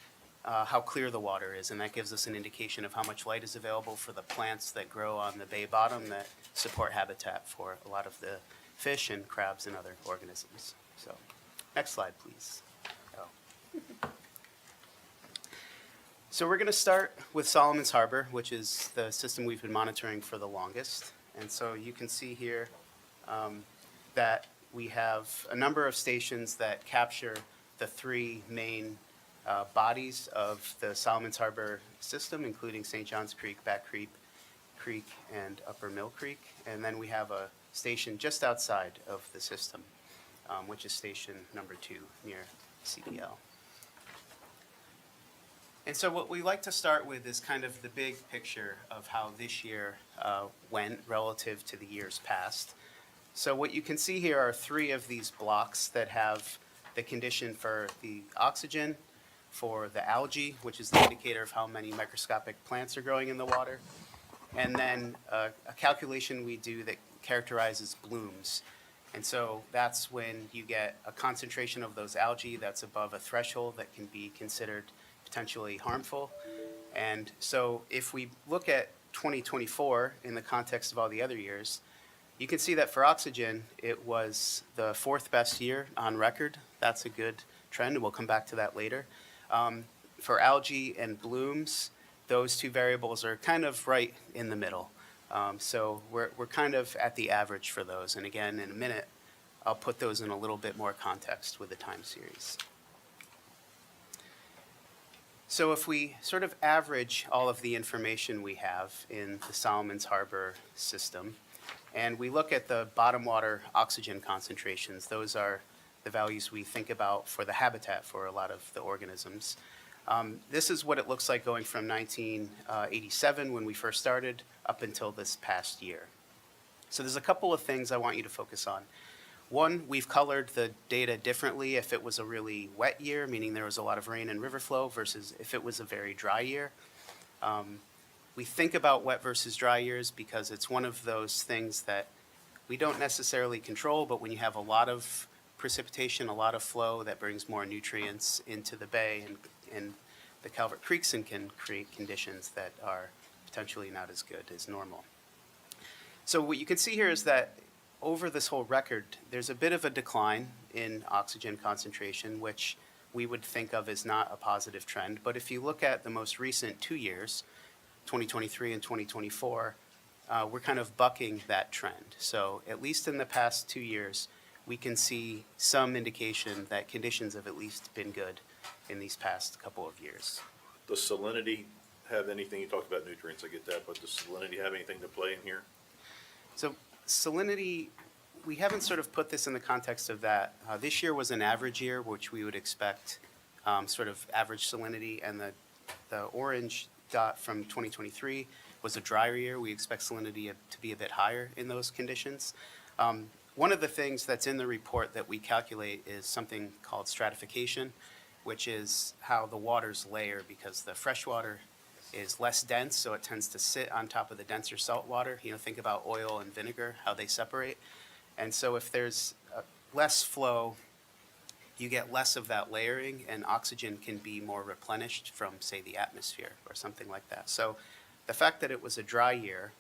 how clear the water is, and that gives us an indication of how much light is available for the plants that grow on the bay bottom that support habitat for a lot of the fish and crabs and other organisms. So, next slide, please. So we're going to start with Solomon's Harbor, which is the system we've been monitoring for the longest. And so you can see here that we have a number of stations that capture the three main bodies of the Solomon's Harbor system, including St. John's Creek, Back Creek, and Upper Mill Creek. And then we have a station just outside of the system, which is station number 2 near CBL. And so what we like to start with is kind of the big picture of how this year went relative to the years past. So what you can see here are 3 of these blocks that have the condition for the oxygen, for the algae, which is the indicator of how many microscopic plants are growing in the water, and then a calculation we do that characterizes blooms. And so that's when you get a concentration of those algae that's above a threshold that can be considered potentially harmful. And so if we look at 2024 in the context of all the other years, you can see that for oxygen, it was the 4th best year on record. That's a good trend, and we'll come back to that later. For algae and blooms, those 2 variables are kind of right in the middle. So we're kind of at the average for those. And again, in a minute, I'll put those in a little bit more context with the time series. So if we sort of average all of the information we have in the Solomon's Harbor system, and we look at the bottom water oxygen concentrations, those are the values we think about for the habitat for a lot of the organisms. This is what it looks like going from 1987, when we first started, up until this past year. So there's a couple of things I want you to focus on. One, we've colored the data differently if it was a really wet year, meaning there was a lot of rain and river flow, versus if it was a very dry year. We think about wet versus dry years because it's one of those things that we don't necessarily control, but when you have a lot of precipitation, a lot of flow, that brings more nutrients into the bay, and the Calvert Creeks can create conditions that are potentially not as good as normal. So what you can see here is that over this whole record, there's a bit of a decline in oxygen concentration, which we would think of as not a positive trend. But if you look at the most recent 2 years, 2023 and 2024, we're kind of bucking that trend. So at least in the past 2 years, we can see some indication that conditions have at least been good in these past couple of years. Does salinity have anything, you talked about nutrients, I get that, but does salinity have anything to play in here? So salinity, we haven't sort of put this in the context of that. This year was an average year, which we would expect sort of average salinity, and the orange dot from 2023 was a drier year. We expect salinity to be a bit higher in those conditions. One of the things that's in the report that we calculate is something called stratification, which is how the waters layer, because the fresh water is less dense, so it tends to sit on top of the denser salt water. You know, think about oil and vinegar, how they separate. And so if there's less flow, you get less of that layering, and oxygen can be more replenished from, say, the atmosphere or something like that. So the fact that it was a dry year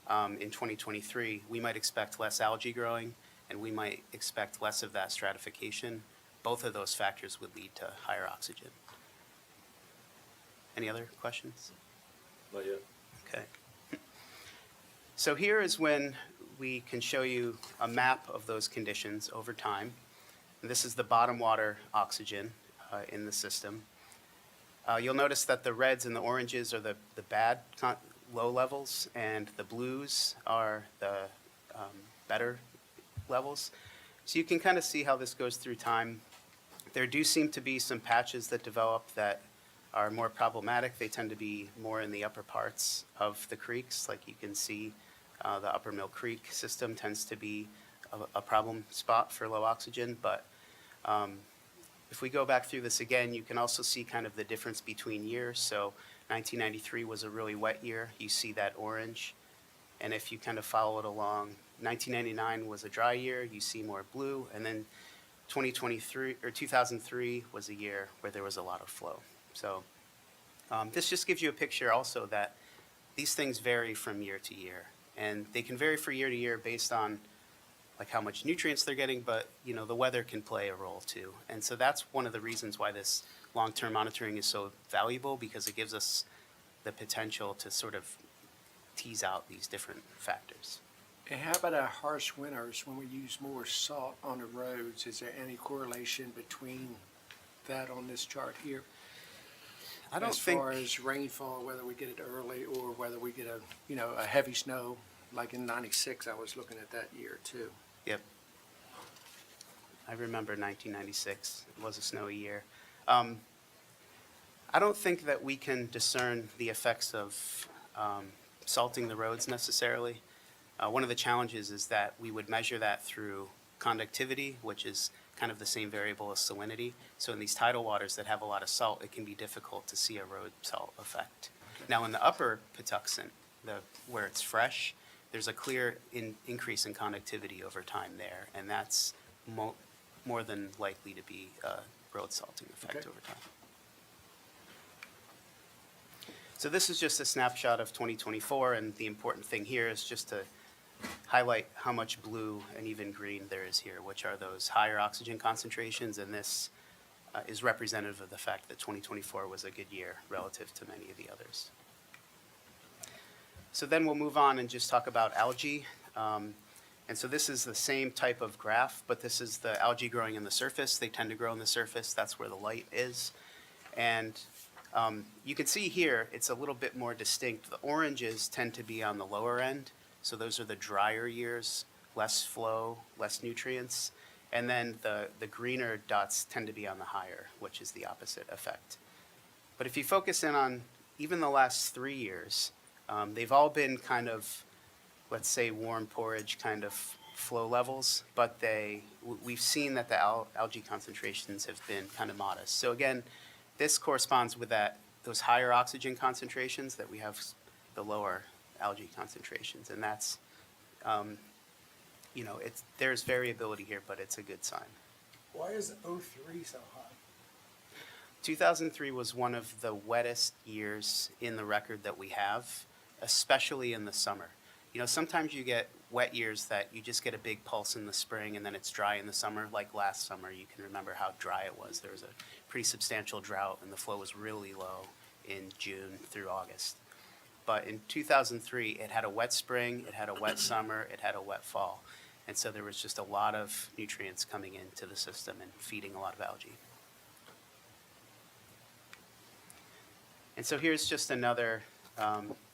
in 2023, we might expect less algae growing, and we might expect less of that stratification. Both of those factors would lead to higher oxygen. Any other questions? Not yet. Okay. So here is when we can show you a map of those conditions over time. And this is the bottom water oxygen in the system. You'll notice that the reds and the oranges are the bad low levels, and the blues are the better levels. So you can kind of see how this goes through time. There do seem to be some patches that develop that are more problematic. They tend to be more in the upper parts of the creeks. Like you can see, the Upper Mill Creek system tends to be a problem spot for low oxygen. But if we go back through this again, you can also see kind of the difference between years. So 1993 was a really wet year. You see that orange. And if you kind of follow it along, 1999 was a dry year. You see more blue. And then 2003 was a year where there was a lot of flow. So this just gives you a picture also that these things vary from year to year, and they can vary from year to year based on like how much nutrients they're getting, but you know, the weather can play a role too. And so that's one of the reasons why this long-term monitoring is so valuable, because it gives us the potential to sort of tease out these different factors. And how about our harsh winters when we use more salt on the roads? Is there any correlation between that on this chart here? I don't as think. far as rainfall, whether we get it early or whether we get a heavy snow, like in '96, I was looking at that year too. Yep. I remember 1996. It was a snowy year. I don't think that we can discern the effects of salting the roads necessarily. One of the challenges is that we would measure that through conductivity, which is kind of the same variable as salinity. So in these tidal waters that have a lot of salt, it can be difficult to see a road salt effect. Now in the upper Patuxent, where it's fresh, there's a clear increase in conductivity over time there, and that's more than likely to be a road salting effect Okay. over time. So this is just a snapshot of 2024, and the important thing here is just to highlight how much blue and even green there is here, which are those higher oxygen concentrations, and this is representative of the fact that 2024 was a good year relative to many of the others. So then we'll move on and just talk about algae. And so this is the same type of graph, but this is the algae growing in the surface. They tend to grow in the surface. That's where the light is. And you can see here, it's a little bit more distinct. The oranges tend to be on the lower end. So those are the drier years, less flow, less nutrients. And then the greener dots tend to be on the higher, which is the opposite effect. But if you focus in on even the last 3 years, they've all been kind of, let's say, warm porridge kind of flow levels, but we've seen that the algae concentrations have been kind of modest. So again, this corresponds with those higher oxygen concentrations that we have the lower algae concentrations, and that's, there's variability here, but it's a good sign. Why is '03 so hot? 2003 was one of the wettest years in the record that we have, especially in the summer. Sometimes you get wet years that you just get a big pulse in the spring and then it's dry in the summer. Like last summer, you can remember how dry it was. There was a pretty substantial drought and the flow was really low in June through August. But in 2003, it had a wet spring, it had a wet summer, it had a wet fall. And so there was just a lot of nutrients coming into the system and feeding a lot of algae. And so here's just another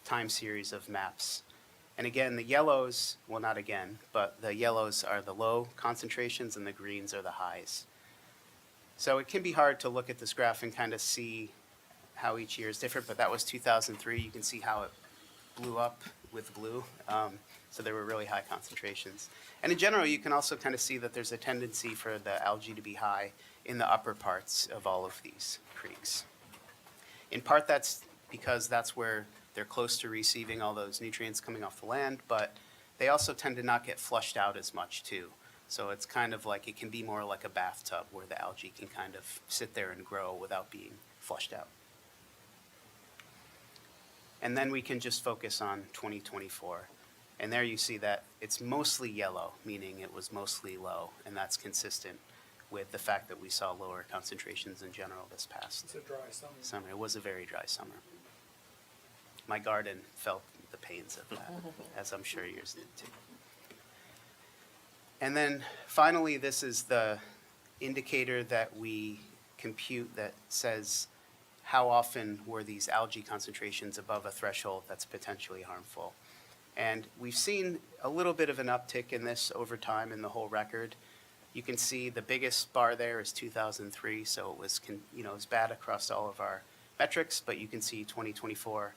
time series of maps. And again, the yellows, well, not again, but the yellows are the low concentrations and the greens are the highs. So it can be hard to look at this graph and kind of see how each year is different, but that was 2003. You can see how it blew up with blue. So there were really high concentrations. And in general, you can also kind of see that there's a tendency for the algae to be high in the upper parts of all of these creeks. In part, that's because that's where they're close to receiving all those nutrients coming off the land, but they also tend to not get flushed out as much too. So it's kind of like, it can be more like a bathtub where the algae can kind of sit there and grow without being flushed out. And then we can just focus on 2024. And there you see that it's mostly yellow, meaning it was mostly low, and that's consistent with the fact that we saw lower concentrations in general this past It's a dry summer. It was a very dry summer. My garden felt the pains of that, as I'm sure yours did too. And then finally, this is the indicator that we compute that says how often were these algae concentrations above a threshold that's potentially harmful. And we've seen a little bit of an uptick in this over time in the whole record. You can see the biggest bar there is 2003, so it was, it was bad across all of our metrics, but you can see 2024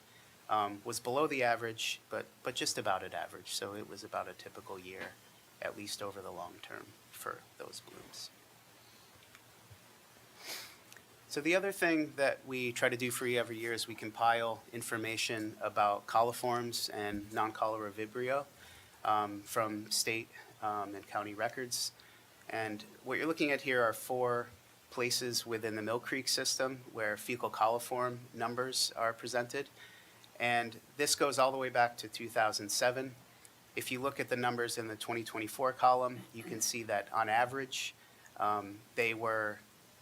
was below the average, but just about at average. So it was about a typical year, at least over the long term for those blooms. So the other thing that we try to do for you every year is we compile information about coliforms and non-cholera Vibrio from state and county records. And what you're looking at here are 4 places within the Mill Creek system where fecal coliform numbers are presented. And this goes all the way back to 2007. If you look at the numbers in the 2024 column, you can see that on average, they were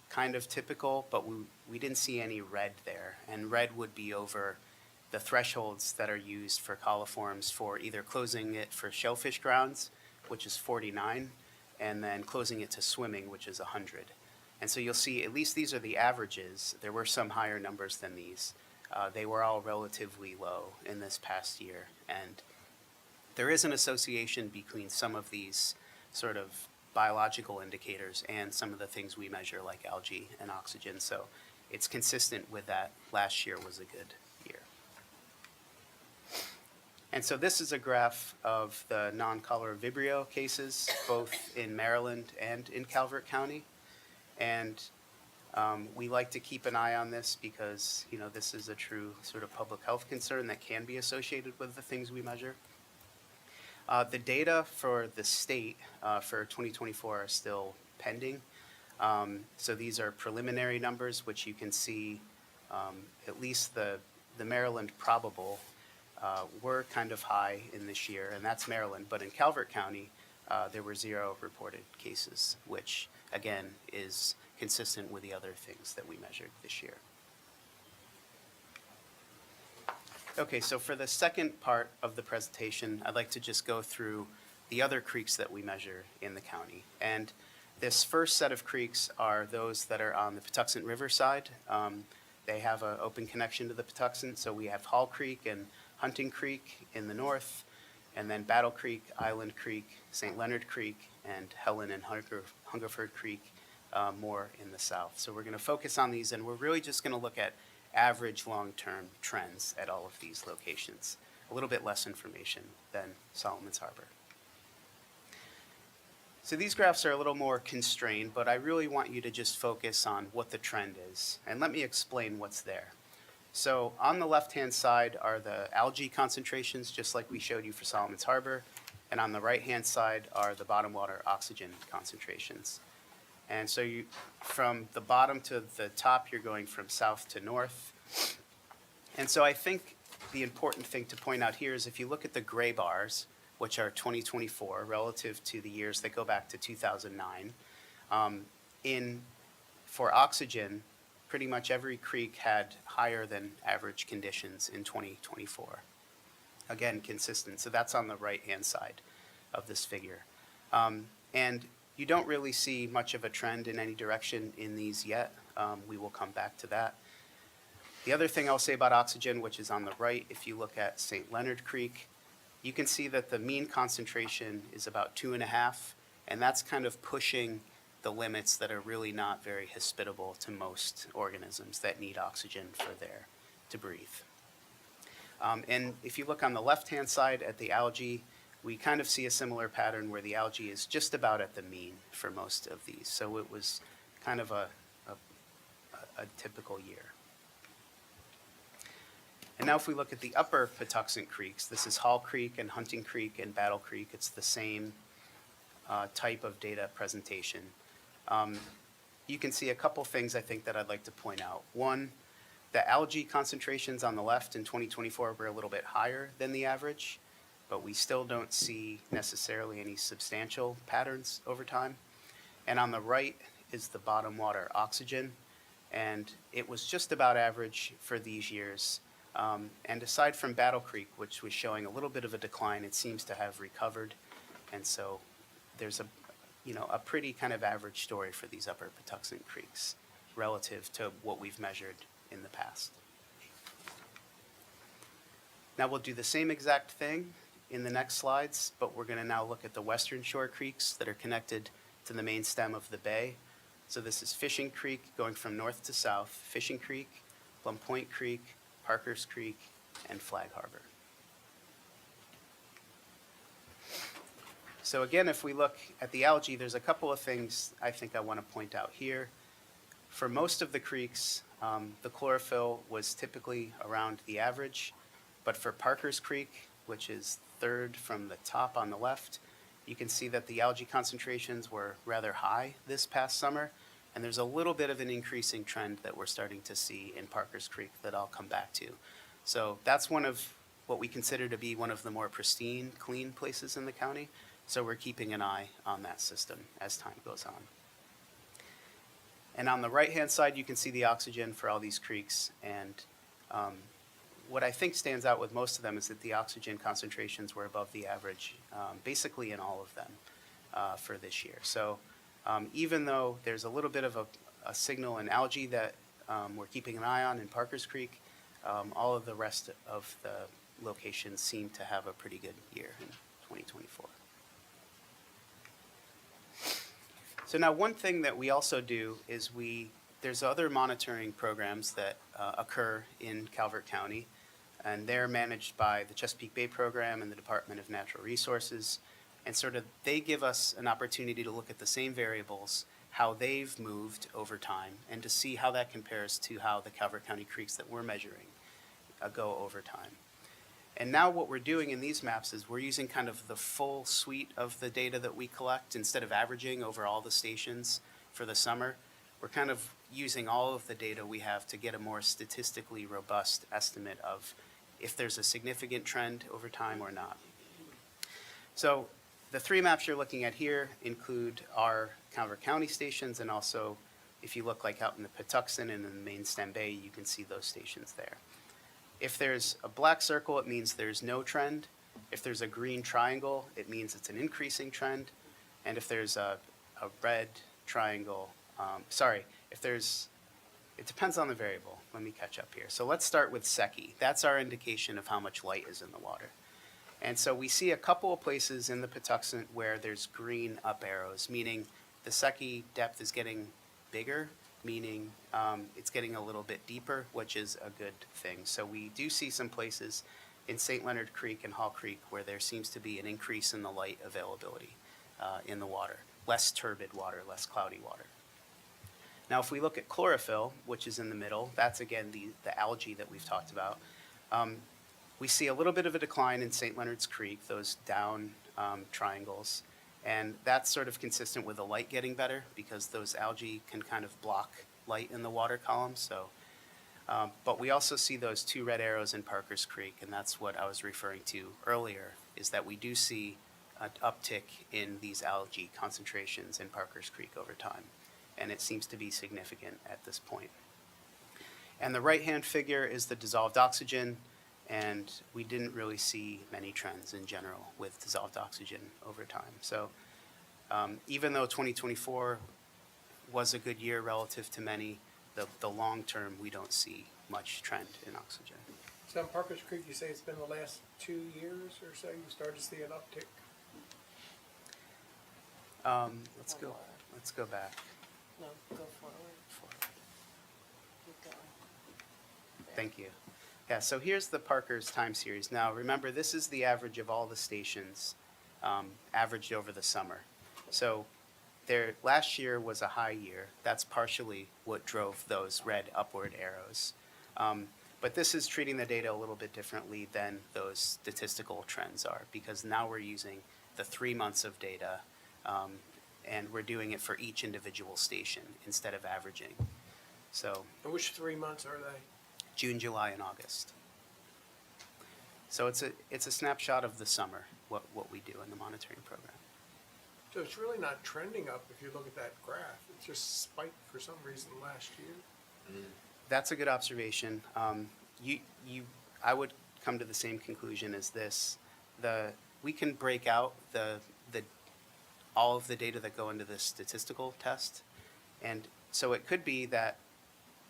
kind of typical, but we didn't see any red there. And red would be over the thresholds that are used for coliforms for either closing it for shellfish grounds, which is 49, and then closing it to swimming, which is 100. And so you'll see, at least these are the averages. There were some higher numbers than these. They were all relatively low in this past year. And there is an association between some of these sort of biological indicators and some of the things we measure like algae and oxygen. So it's consistent with that. Last year was a good year. And so this is a graph of the non-cholera Vibrio cases, both in Maryland and in Calvert County. And we like to keep an eye on this because, this is a true sort of public health concern that can be associated with the things we measure. The data for the state for 2024 are still pending. So these are preliminary numbers, which you can see at least the Maryland probable were kind of high in this year, and that's Maryland. But in Calvert County, there were 0 reported cases, which again is consistent with the other things that we measured this year. Okay, so for the second part of the presentation, I'd like to just go through the other creeks that we measure in the county. And this first set of creeks are those that are on the Patuxent River side. They have an open connection to the Patuxent, so we have Hall Creek and Hunting Creek in the north, and then Battle Creek, Island Creek, St. Leonard Creek, and Helen and Hungerford Creek more in the south. So we're going to focus on these, and we're really just going to look at average long-term trends at all of these locations. A little bit less information than Solomon's Harbor. So these graphs are a little more constrained, but I really want you to just focus on what the trend is. And let me explain what's there. So on the left-hand side are the algae concentrations, just like we showed you for Solomon's Harbor. And on the right-hand side are the bottom water oxygen concentrations. And so you, from the bottom to the top, you're going from south to north. And so I think the important thing to point out here is if you look at the gray bars, which are 2024 relative to the years that go back to 2009. For oxygen, pretty much every creek had higher than average conditions in 2024. Again, consistent. So that's on the right-hand side of this figure. And you don't really see much of a trend in any direction in these yet. We will come back to that. The other thing I'll say about oxygen, which is on the right, if you look at St. Leonard Creek, you can see that the mean concentration is about 2.5, and that's kind of pushing the limits that are really not very hospitable to most organisms that need oxygen for to breathe. And if you look on the left-hand side at the algae, we kind of see a similar pattern where the algae is just about at the mean for most of these. So it was kind of a typical year. And now if we look at the upper Patuxent creeks, this is Hall Creek and Hunting Creek and Battle Creek. It's the same type of data presentation. You can see a couple things I think that I'd like to point out. One, the algae concentrations on the left in 2024 were a little bit higher than the average, but we still don't see necessarily any substantial patterns over time. And on the right is the bottom water oxygen, and it was just about average for these years. And aside from Battle Creek, which was showing a little bit of a decline, it seems to have recovered. And so there's a pretty kind of average story for these upper Patuxent creeks relative to what we've measured in the past. Now we'll do the same exact thing in the next slides, but we're going to now look at the western shore creeks that are connected to the main stem of the bay. So this is Fishing Creek going from north to south, Fishing Creek, Plum Point Creek, Parker's Creek, and Flag Harbor. So again, if we look at the algae, there's a couple of things I think I want to point out here. For most of the creeks, the chlorophyll was typically around the average, but for Parker's Creek, which is third from the top on the left, you can see that the algae concentrations were rather high this past summer, and there's a little bit of an increasing trend that we're starting to see in Parker's Creek that I'll come back to. So that's one of what we consider to be one of the more pristine, clean places in the county. So we're keeping an eye on that system as time goes on. And on the right-hand side, you can see the oxygen for all these creeks. And what I think stands out with most of them is that the oxygen concentrations were above the average, basically in all of them for this year. So even though there's a little bit of a signal in algae that we're keeping an eye on in Parker's Creek, all of the rest of the locations seem to have a pretty good year in 2024. So now one thing that we also do is there's other monitoring programs that occur in Calvert County, and they're managed by the Chesapeake Bay Program and the Department of Natural Resources. And sort of they give us an opportunity to look at the same variables, how they've moved over time, and to see how that compares to how the Calvert County creeks that we're measuring go over time. And now what we're doing in these maps is we're using kind of the full suite of the data that we collect instead of averaging over all the stations for the summer. We're kind of using all of the data we have to get a more statistically robust estimate of if there's a significant trend over time or not. So the three maps you're looking at here include our Calvert County stations, and also if you look like out in the Patuxent and in the main stem bay, you can see those stations there. If there's a black circle, it means there's no trend. If there's a green triangle, it means it's an increasing trend. And if there's a red triangle, it depends on the variable. Let me catch up here. So let's start with Secchi. That's our indication of how much light is in the water. And so we see a couple of places in the Patuxent where there's green up arrows, meaning the Secchi depth is getting bigger, meaning it's getting a little bit deeper, which is a good thing. So we do see some places in St. Leonard Creek and Hall Creek where there seems to be an increase in the light availability in the water. Less turbid water, less cloudy water. Now, if we look at chlorophyll, which is in the middle, that's again the algae that we've talked about. We see a little bit of a decline in St. Leonard's Creek, those down triangles. And that's sort of consistent with the light getting better because those algae can kind of block light in the water column. So, but we also see those 2 red arrows in Parker's Creek, and that's what I was referring to earlier, is that we do see an uptick in these algae concentrations in Parker's Creek over time. And it seems to be significant at this point. And the right-hand figure is the dissolved oxygen, and we didn't really see many trends in general with dissolved oxygen over time. So even though 2024 was a good year relative to many, the long term, we don't see much trend in oxygen. So in Parker's Creek, you say it's been the last 2 years or so, you started to see an uptick? Let's go back. No, go forward. Keep going. Thank you. Yeah, so here's the Parker's time series. Now, remember, this is the average of all the stations averaged over the summer. So last year was a high year. That's partially what drove those red upward arrows. But this is treating the data a little bit differently than those statistical trends are, because now we're using the 3 months of data, and we're doing it for each individual station instead of averaging. So And which 3 months are they? June, July, and August. So it's a snapshot of the summer, what we do in the monitoring program. So it's really not trending up if you look at that graph. It just spiked for some reason last year. That's a good observation. I would come to the same conclusion as this. We can break out all of the data that go into this statistical test. And so it could be that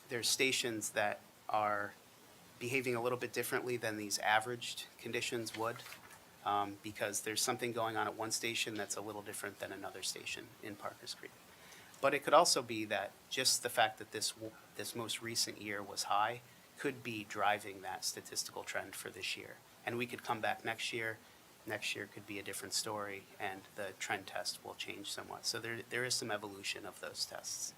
there's stations that are behaving a little bit differently than these averaged conditions would, because there's something going on at one station that's a little different than another station in Parker's Creek. But it could also be that just the fact that this most recent year was high could be driving that statistical trend for this year. And we could come back next year. Next year could be a different story, and the trend test will change somewhat. So there is some evolution of those tests.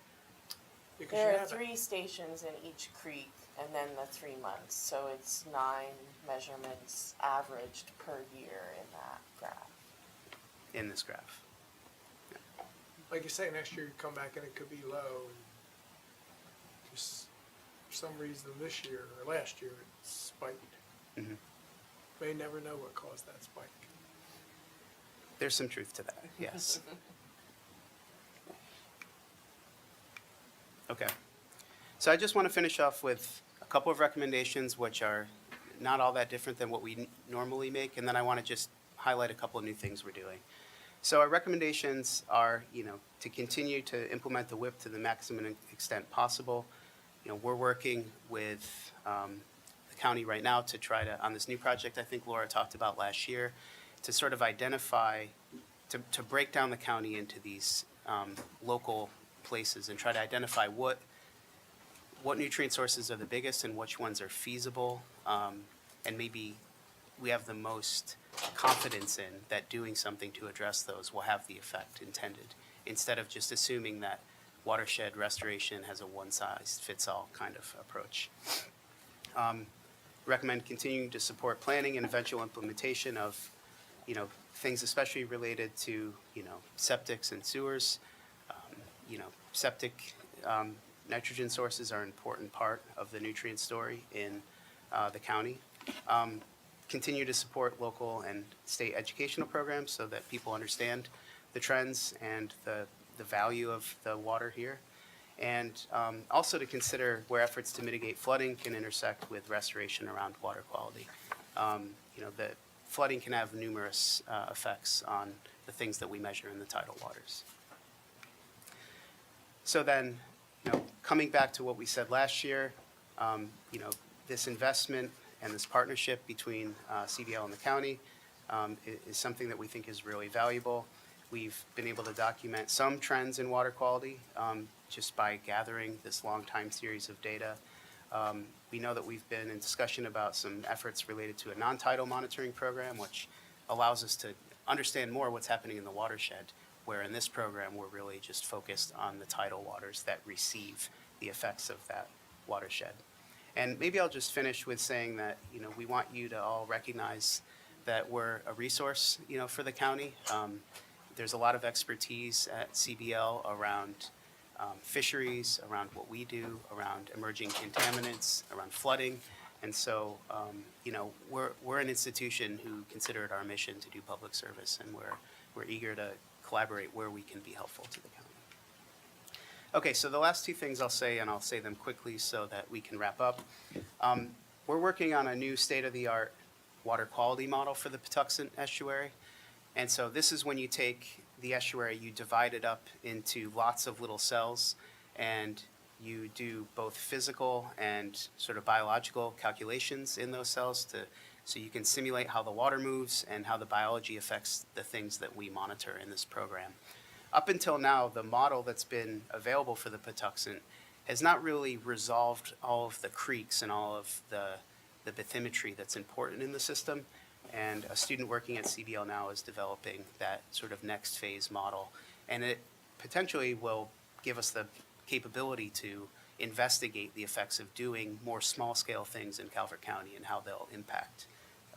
Because There you are have 3 stations in each creek, and then the 3 months, so it's 9 measurements averaged per year in that graph. In this graph. Like you say, next year you come back and it could be low. And just for some reason this year or last year it spiked. Mhm. May never know what caused that spike. There's some truth to that, yes. Okay. So I just want to finish off with a couple of recommendations which are not all that different than what we normally make, and then I want to just highlight a couple of new things we're doing. So our recommendations are, to continue to implement the WIP to the maximum extent possible. We're working with the county right now to try to, on this new project I think Laura talked about last year, to sort of identify, to break down the county into these local places and try to identify what nutrient sources are the biggest and which ones are feasible, and maybe we have the most confidence in that doing something to address those will have the effect intended, instead of just assuming that watershed restoration has a one-size-fits-all kind of approach. Recommend continuing to support planning and eventual implementation of, things especially related to, septics and sewers. Septic nitrogen sources are an important part of the nutrient story in the county. Continue to support local and state educational programs so that people understand the trends and the value of the water here. And also to consider where efforts to mitigate flooding can intersect with restoration around water quality. The flooding can have numerous effects on the things that we measure in the tidal waters. So then, coming back to what we said last year, this investment and this partnership between CDL and the county is something that we think is really valuable. We've been able to document some trends in water quality just by gathering this long time series of data. We know that we've been in discussion about some efforts related to a non-tidal monitoring program, which allows us to understand more what's happening in the watershed, where in this program, we're really just focused on the tidal waters that receive the effects of that watershed. And maybe I'll just finish with saying that, we want you to all recognize that we're a resource, for the county. There's a lot of expertise at CBL around fisheries, around what we do, around emerging contaminants, around flooding. And so, we're an institution who consider it our mission to do public service, and we're eager to collaborate where we can be helpful to the county. Okay, so the last two things I'll say, and I'll say them quickly so that we can wrap up. We're working on a new state-of-the-art water quality model for the Patuxent estuary. And so this is when you take the estuary, you divide it up into lots of little cells, and you do both physical and sort of biological calculations in those cells so you can simulate how the water moves and how the biology affects the things that we monitor in this program. Up until now, the model that's been available for the Patuxent has not really resolved all of the creeks and all of the bathymetry that's important in the system. And a student working at CBL now is developing that sort of next phase model. And it potentially will give us the capability to investigate the effects of doing more small scale things in Calvert County and how they'll impact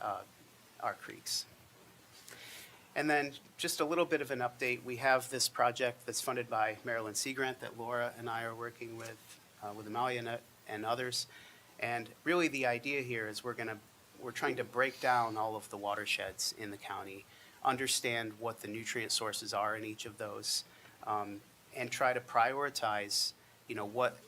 our creeks. And then just a little bit of an update. We have this project that's funded by Maryland Sea Grant that Laura and I are working with Amalia and others. And really the idea here is we're trying to break down all of the watersheds in the county, understand what the nutrient sources are in each of those, and try to prioritize, what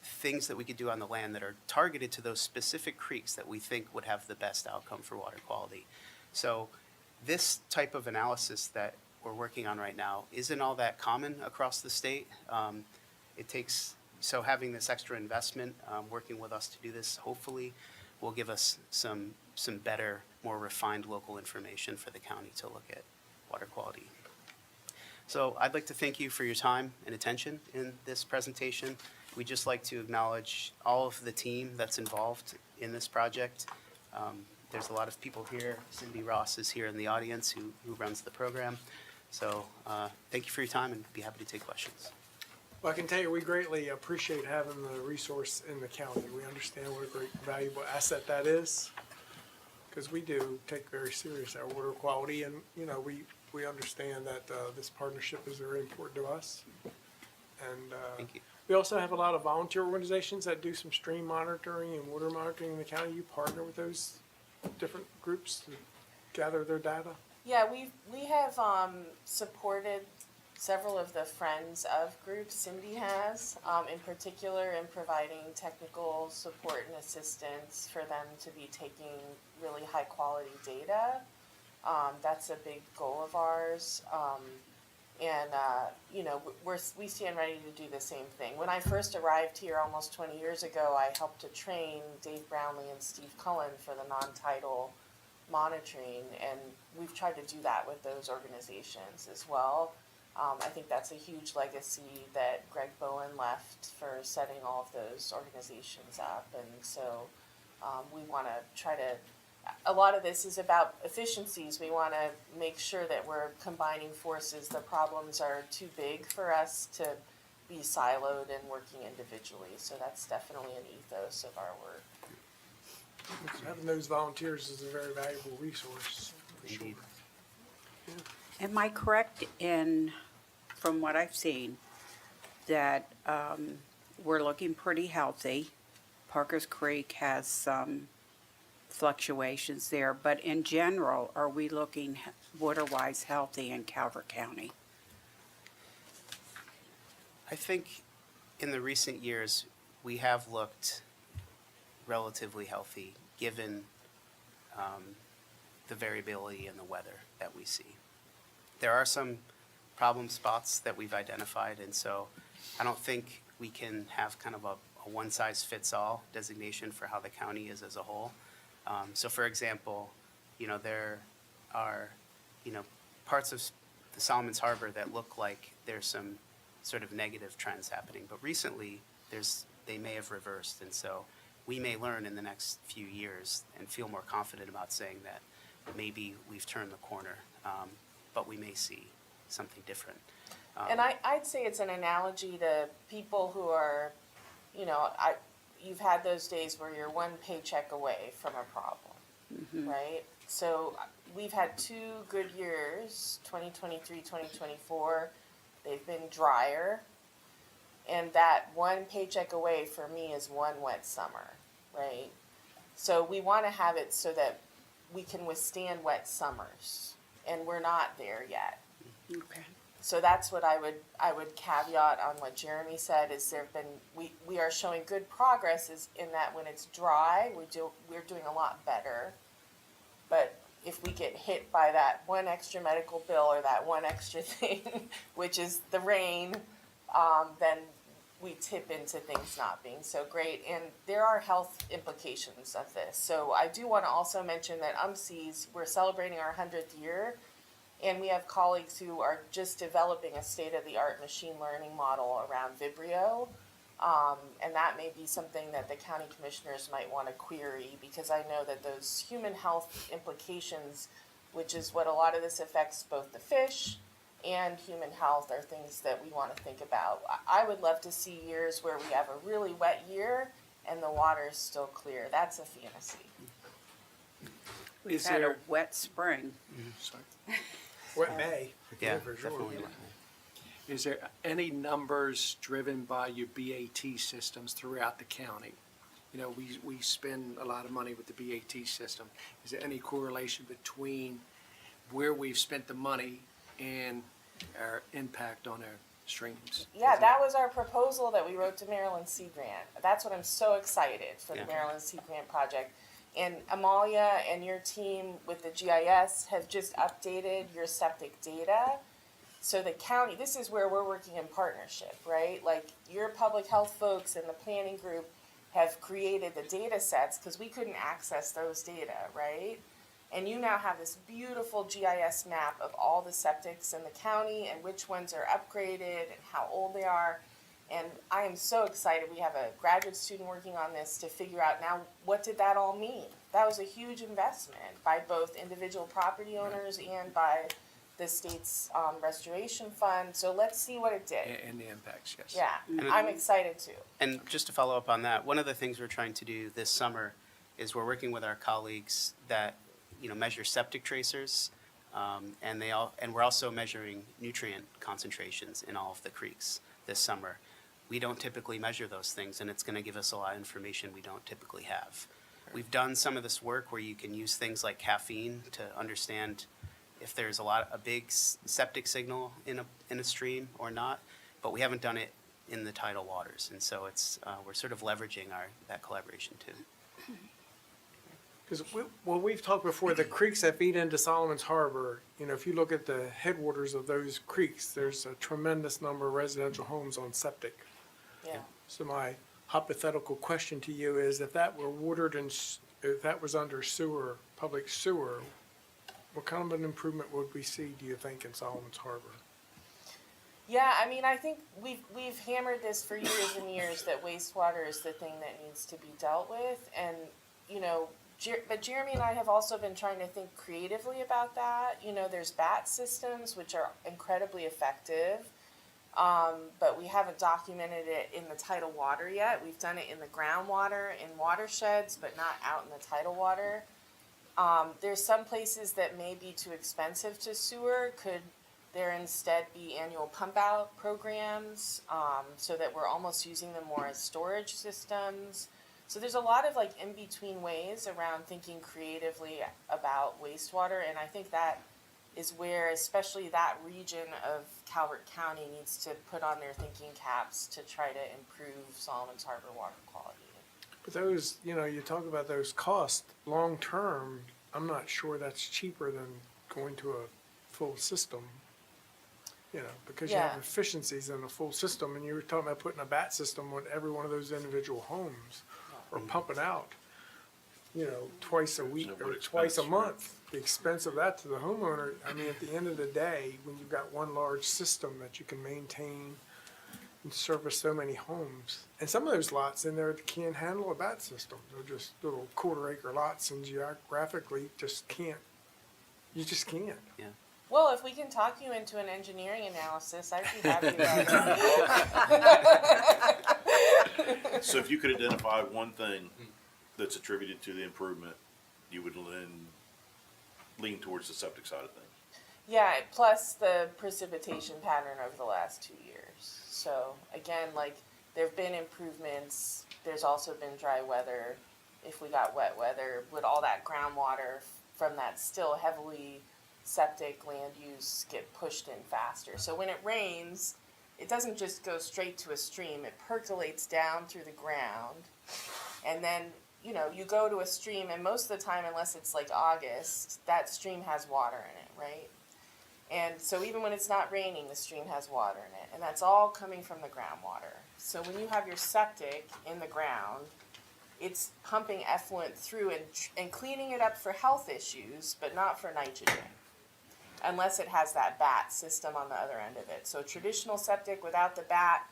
things that we could do on the land that are targeted to those specific creeks that we think would have the best outcome for water quality. So this type of analysis that we're working on right now isn't all that common across the state. So having this extra investment, working with us to do this, hopefully will give us some better, more refined local information for the county to look at water quality. So I'd like to thank you for your time and attention in this presentation. We'd just like to acknowledge all of the team that's involved in this project. There's a lot of people here. Cindy Ross is here in the audience who runs the program. So thank you for your time, and be happy to take questions. Well, I can tell you, we greatly appreciate having the resource in the county. We understand what a great, valuable asset that is, because we do take very serious our water quality, and, we understand that this partnership is very important to us. And Thank you. we also have a lot of volunteer organizations that do some stream monitoring and water monitoring in the county. You partner with those different groups to gather their data? Yeah, we have supported several of the Friends of groups Cindy has, in particular in providing technical support and assistance for them to be taking really high quality data. That's a big goal of ours. We stand ready to do the same thing. When I first arrived here almost 20 years ago, I helped to train Dave Brownlee and Steve Cullen for the non-tidal monitoring, and we've tried to do that with those organizations as well. I think that's a huge legacy that Greg Bowen left for setting all of those organizations up, and so we want to try to. A lot of this is about efficiencies. We want to make sure that we're combining forces. The problems are too big for us to be siloed and working individually. So that's definitely an ethos of our work. Having those volunteers is a very valuable resource, for sure. Am I correct in, from what I've seen, that we're looking pretty healthy? Parker's Creek has some fluctuations there, but in general, are we looking water-wise healthy in Calvert County? I think in the recent years, we have looked relatively healthy, given the variability in the weather that we see. There are some problem spots that we've identified, and so I don't think we can have kind of a one-size-fits-all designation for how the county is as a whole. So for example, are, parts of the Solomons Harbor that look like there's some sort of negative trends happening. But recently, they may have reversed, and so we may learn in the next few years and feel more confident about saying that maybe we've turned the corner, but we may see something different. And I'd say it's an analogy to people who are, you've had those days where you're one paycheck away from a problem, right? So we've had 2 good years, 2023, 2024. They've been drier. And that one paycheck away for me is one wet summer, right? So we want to have it so that we can withstand wet summers, and we're not there yet. Okay. So that's what I would caveat on what Jeremy said, is we are showing good progress is in that when it's dry, we're doing a lot better. But if we get hit by that one extra medical bill or that one extra thing, which is the rain, then we tip into things not being so great. And there are health implications of this. So I do want to also mention that UMCES, we're celebrating our 100th year, and we have colleagues who are just developing a state-of-the-art machine learning model around Vibrio. And that may be something that the county commissioners might want to query, because I know that those human health implications, which is what a lot of this affects both the fish and human health, are things that we want to think about. I would love to see years where we have a really wet year and the water is still clear. That's a fantasy. We've had a wet spring. Sorry. Wet May. Yeah, for sure. definitely. Is there any numbers driven by your BAT systems throughout the county? We spend a lot of money with the BAT system. Is there any correlation between where we've spent the money and our impact on our streams? Yeah, that was our proposal that we wrote to Maryland Sea Grant. That's what I'm so excited for the Yeah. Maryland Sea Grant project. And Amalia and your team with the GIS have just updated your septic data. So the county, this is where we're working in partnership, right? Like your public health folks and the planning group have created the data sets because we couldn't access those data, right? And you now have this beautiful GIS map of all the septics in the county and which ones are upgraded and how old they are. And I am so excited. We have a graduate student working on this to figure out now, what did that all mean? That was a huge investment by both individual property owners and by the state's restoration fund. So let's see what it did. And the impacts, yes. Yeah, I'm excited too. And just to follow up on that, one of the things we're trying to do this summer is we're working with our colleagues that, measure septic tracers, and we're also measuring nutrient concentrations in all of the creeks this summer. We don't typically measure those things, and it's going to give us a lot of information we don't typically have. We've done some of this work where you can use things like caffeine to understand if there's a big septic signal in a stream or not, but we haven't done it in the tidal waters, and so we're sort of leveraging that collaboration too. Because we've talked before, the creeks that feed into Solomon's Harbor, if you look at the headwaters of those creeks, there's a tremendous number of residential homes on septic. Yeah. So my hypothetical question to you is, if that were watered and if that was under sewer, public sewer, what kind of an improvement would we see, do you think, in Solomon's Harbor? Yeah, I mean, I think we've hammered this for years and years that wastewater is the thing that needs to be dealt with, and but Jeremy and I have also been trying to think creatively about that. There's BAT systems which are incredibly effective, but we haven't documented it in the tidal water yet. We've done it in the groundwater in watersheds, but not out in the tidal water. There's some places that may be too expensive to sewer. Could there instead be annual pump out programs, so that we're almost using them more as storage systems? So there's a lot of in-between ways around thinking creatively about wastewater, and I think that is where especially that region of Calvert County needs to put on their thinking caps to try to improve Solomon's Harbor water quality. But those, you talk about those costs, long-term, I'm not sure that's cheaper than going to a full system. Because you have Yeah. efficiencies in a full system, and you were talking about putting a BAT system on every one of those individual homes, or pumping out, twice a week or twice a month. the expense of that to the homeowner, I mean, at the end of the day, when you've got one large system that you can maintain and service so many homes, and some of those lots in there can't handle a bat system. They're just little quarter-acre lots, and geographically just can't. You just can't. Well, if we can talk you into an engineering analysis, I'd be happy about it. So if you could identify one thing that's attributed to the improvement, you would lean towards the septic side of things. Yeah, plus the precipitation pattern over the last 2 years. So again, like, there've been improvements, there's also been dry weather. If we got wet weather, would all that groundwater from that still heavily septic land use get pushed in faster? So when it rains, it doesn't just go straight to a stream, it percolates down through the ground. And then, you know, you go to a stream, and most of the time, unless it's like August, that stream has water in it, right? And so even when it's not raining, the stream has water in it, and that's all coming from the groundwater. So when you have your septic in the ground, it's pumping effluent through and cleaning it up for health issues, but not for nitrogen, unless it has that BAT system on the other end of it. So traditional septic without the BAT,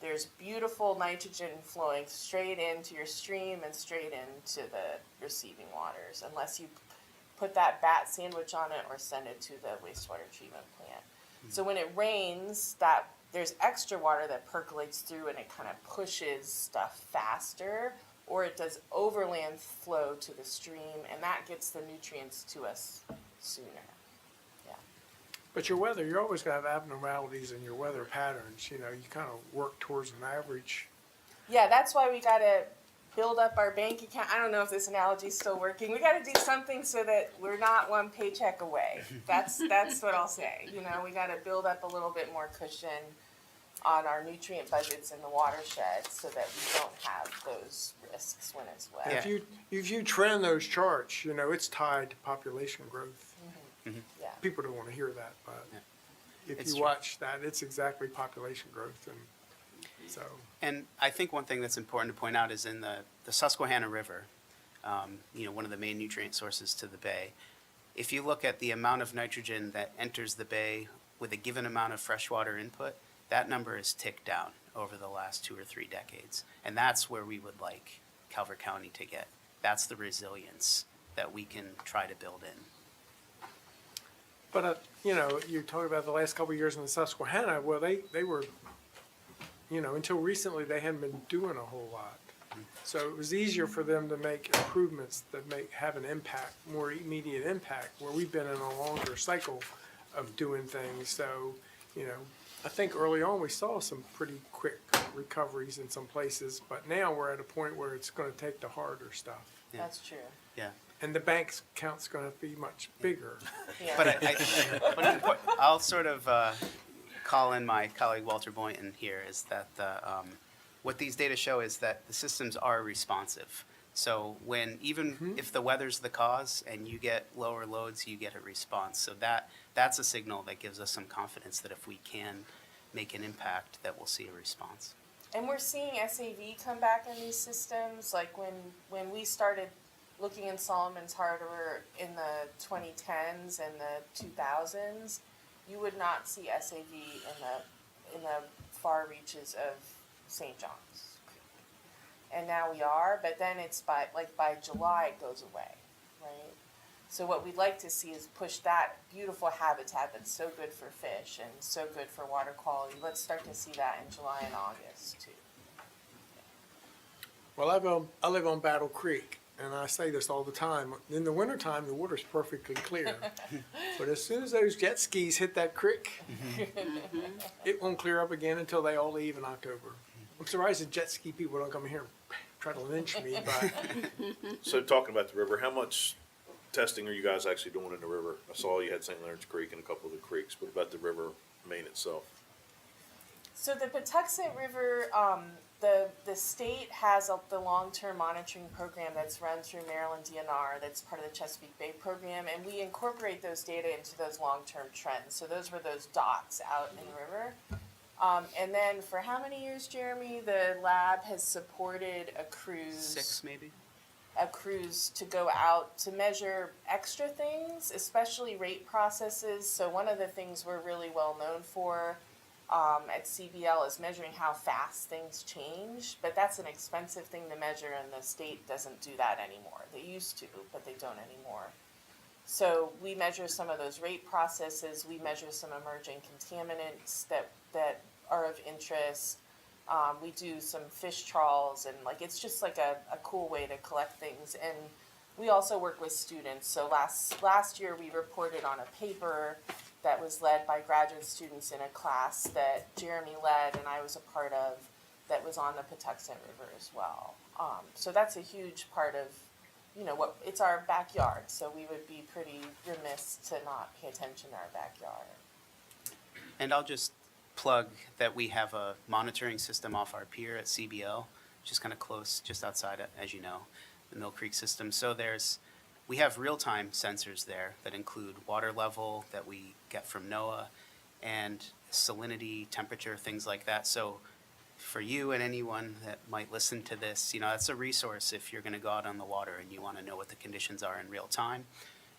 there's beautiful nitrogen flowing straight into your stream and straight into the receiving waters, unless you put that bat sandwich on it or send it to the wastewater treatment plant. So when it rains, that there's extra water that percolates through and it kind of pushes stuff faster, or it does overland flow to the stream, and that gets the nutrients to us sooner. But your weather, you're always gonna have abnormalities in your weather patterns, you know, you kind of work towards an average. Yeah, that's why we gotta build up our bank account. I don't know if this analogy is still working. We gotta do something so that we're not one paycheck away. That's what I'll say. You know, we gotta build up a little bit more cushion on our nutrient budgets in the watershed so that we don't have those risks when it's wet. If you trend those charts, you know, it's tied to population growth. Yeah. People don't want to hear that, but if It's you true. watch that, it's exactly population growth, and so. And I think one thing that's important to point out is in the Susquehanna River, you know, one of the main nutrient sources to the bay. If you look at the amount of nitrogen that enters the bay with a given amount of freshwater input, that number has ticked down over the last 2 or 3 decades. And that's where we would like Calvert County to get. That's the resilience that we can try to build in. But, you know, you talk about the last couple of years in the Susquehanna, well, they were, you know, until recently, they hadn't been doing a whole lot. So it was easier for them to make improvements that have an impact, more immediate impact, where we've been in a longer cycle of doing things. So, you know, I think early on, we saw some pretty quick recoveries in some places, but now we're at a point where it's gonna take the harder stuff. That's true. Yeah. And the bank's account's gonna be much bigger. Yeah. But I'll sort of call in my colleague Walter Boynton here, is that what these data show is that the systems are responsive. So even if the weather's the cause and you get lower loads, you get a response. So that's a signal that gives us some confidence that if we can make an impact, that we'll see a response. And we're seeing SAV come back in these systems, like when we started looking in Solomon's Harbor in the 2010s and the 2000s, you would not see SAV in the far reaches of St. John's. And now we are, but then it's by July it goes away, right? So what we'd like to see is push that beautiful habitat that's so good for fish and so good for water quality. Let's start to see that in July and August too. Well, I live on Battle Creek, and I say this all the time. In the wintertime, the water's perfectly clear. But as soon as those jet skis hit that creek, it won't clear up again until they all leave in October. I'm surprised the jet ski people don't come here and try to lynch me, but So talking about the river, how much testing are you guys actually doing in the river? I saw you had St. Leonard's Creek and a couple of the creeks. What about the river main itself? So the Patuxent River, the state has the long-term monitoring program that's run through Maryland DNR, that's part of the Chesapeake Bay program, and we incorporate those data into those long-term trends. So those were those dots out in the river. And then for how many years, Jeremy, the lab has supported a cruise? 6 maybe? a cruise to go out to measure extra things, especially rate processes. So one of the things we're really well known for at CBL is measuring how fast things change, but that's an expensive thing to measure, and the state doesn't do that anymore. They used to, but they don't anymore. So we measure some of those rate processes. We measure some emerging contaminants that are of interest. We do some fish trawls, and like it's just like a cool way to collect things. And we also work with students. So last year we reported on a paper that was led by graduate students in a class that Jeremy led and I was a part of, that was on the Patuxent River as well. So that's a huge part of, what it's our backyard. So we would be pretty remiss to not pay attention to our backyard. And I'll just plug that we have a monitoring system off our pier at CBL, which is kind of close, just outside, as you know, the Mill Creek system. So we have real-time sensors there that include water level that we get from NOAA and salinity, temperature, things like that. So for you and anyone that might listen to this, that's a resource if you're going to go out on the water and you want to know what the conditions are in real time.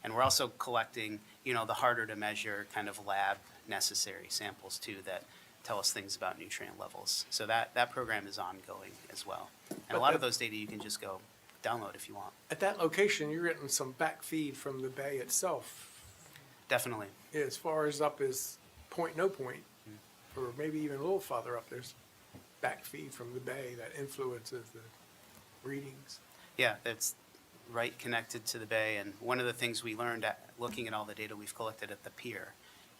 And we're also collecting, the harder to measure kind of lab necessary samples too that tell us things about nutrient levels. So that program is ongoing as well. And a lot of those data you can just go download if you want. At that location, you're getting some back feed from the bay itself. Definitely. Yeah, as far as up as Point No Point, or maybe even a little farther up, there's back feed from the bay that influences the readings. Yeah, it's right connected to the bay. And one of the things we learned looking at all the data we've collected at the pier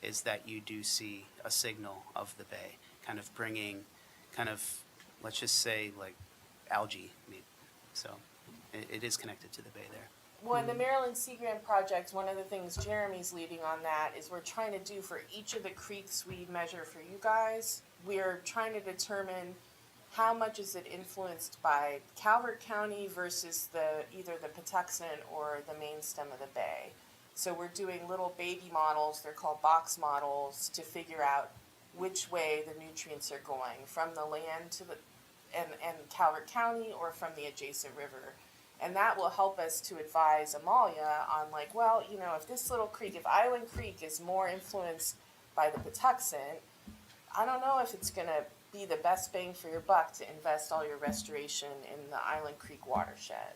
is that you do see a signal of the bay, kind of bringing, let's just say, like algae. So it is connected to the bay there. Well, in the Maryland Sea Grant Project, one of the things Jeremy's leading on that is we're trying to do for each of the creeks we measure for you guys, we're trying to determine how much is it influenced by Calvert County versus either the Patuxent or the main stem of the bay. So we're doing little baby models, they're called box models, to figure out which way the nutrients are going, from the land to and Calvert County or from the adjacent river. And that will help us to advise Amalia on if this little creek, if Island Creek is more influenced by the Patuxent, I don't know if it's going to be the best bang for your buck to invest all your restoration in the Island Creek watershed.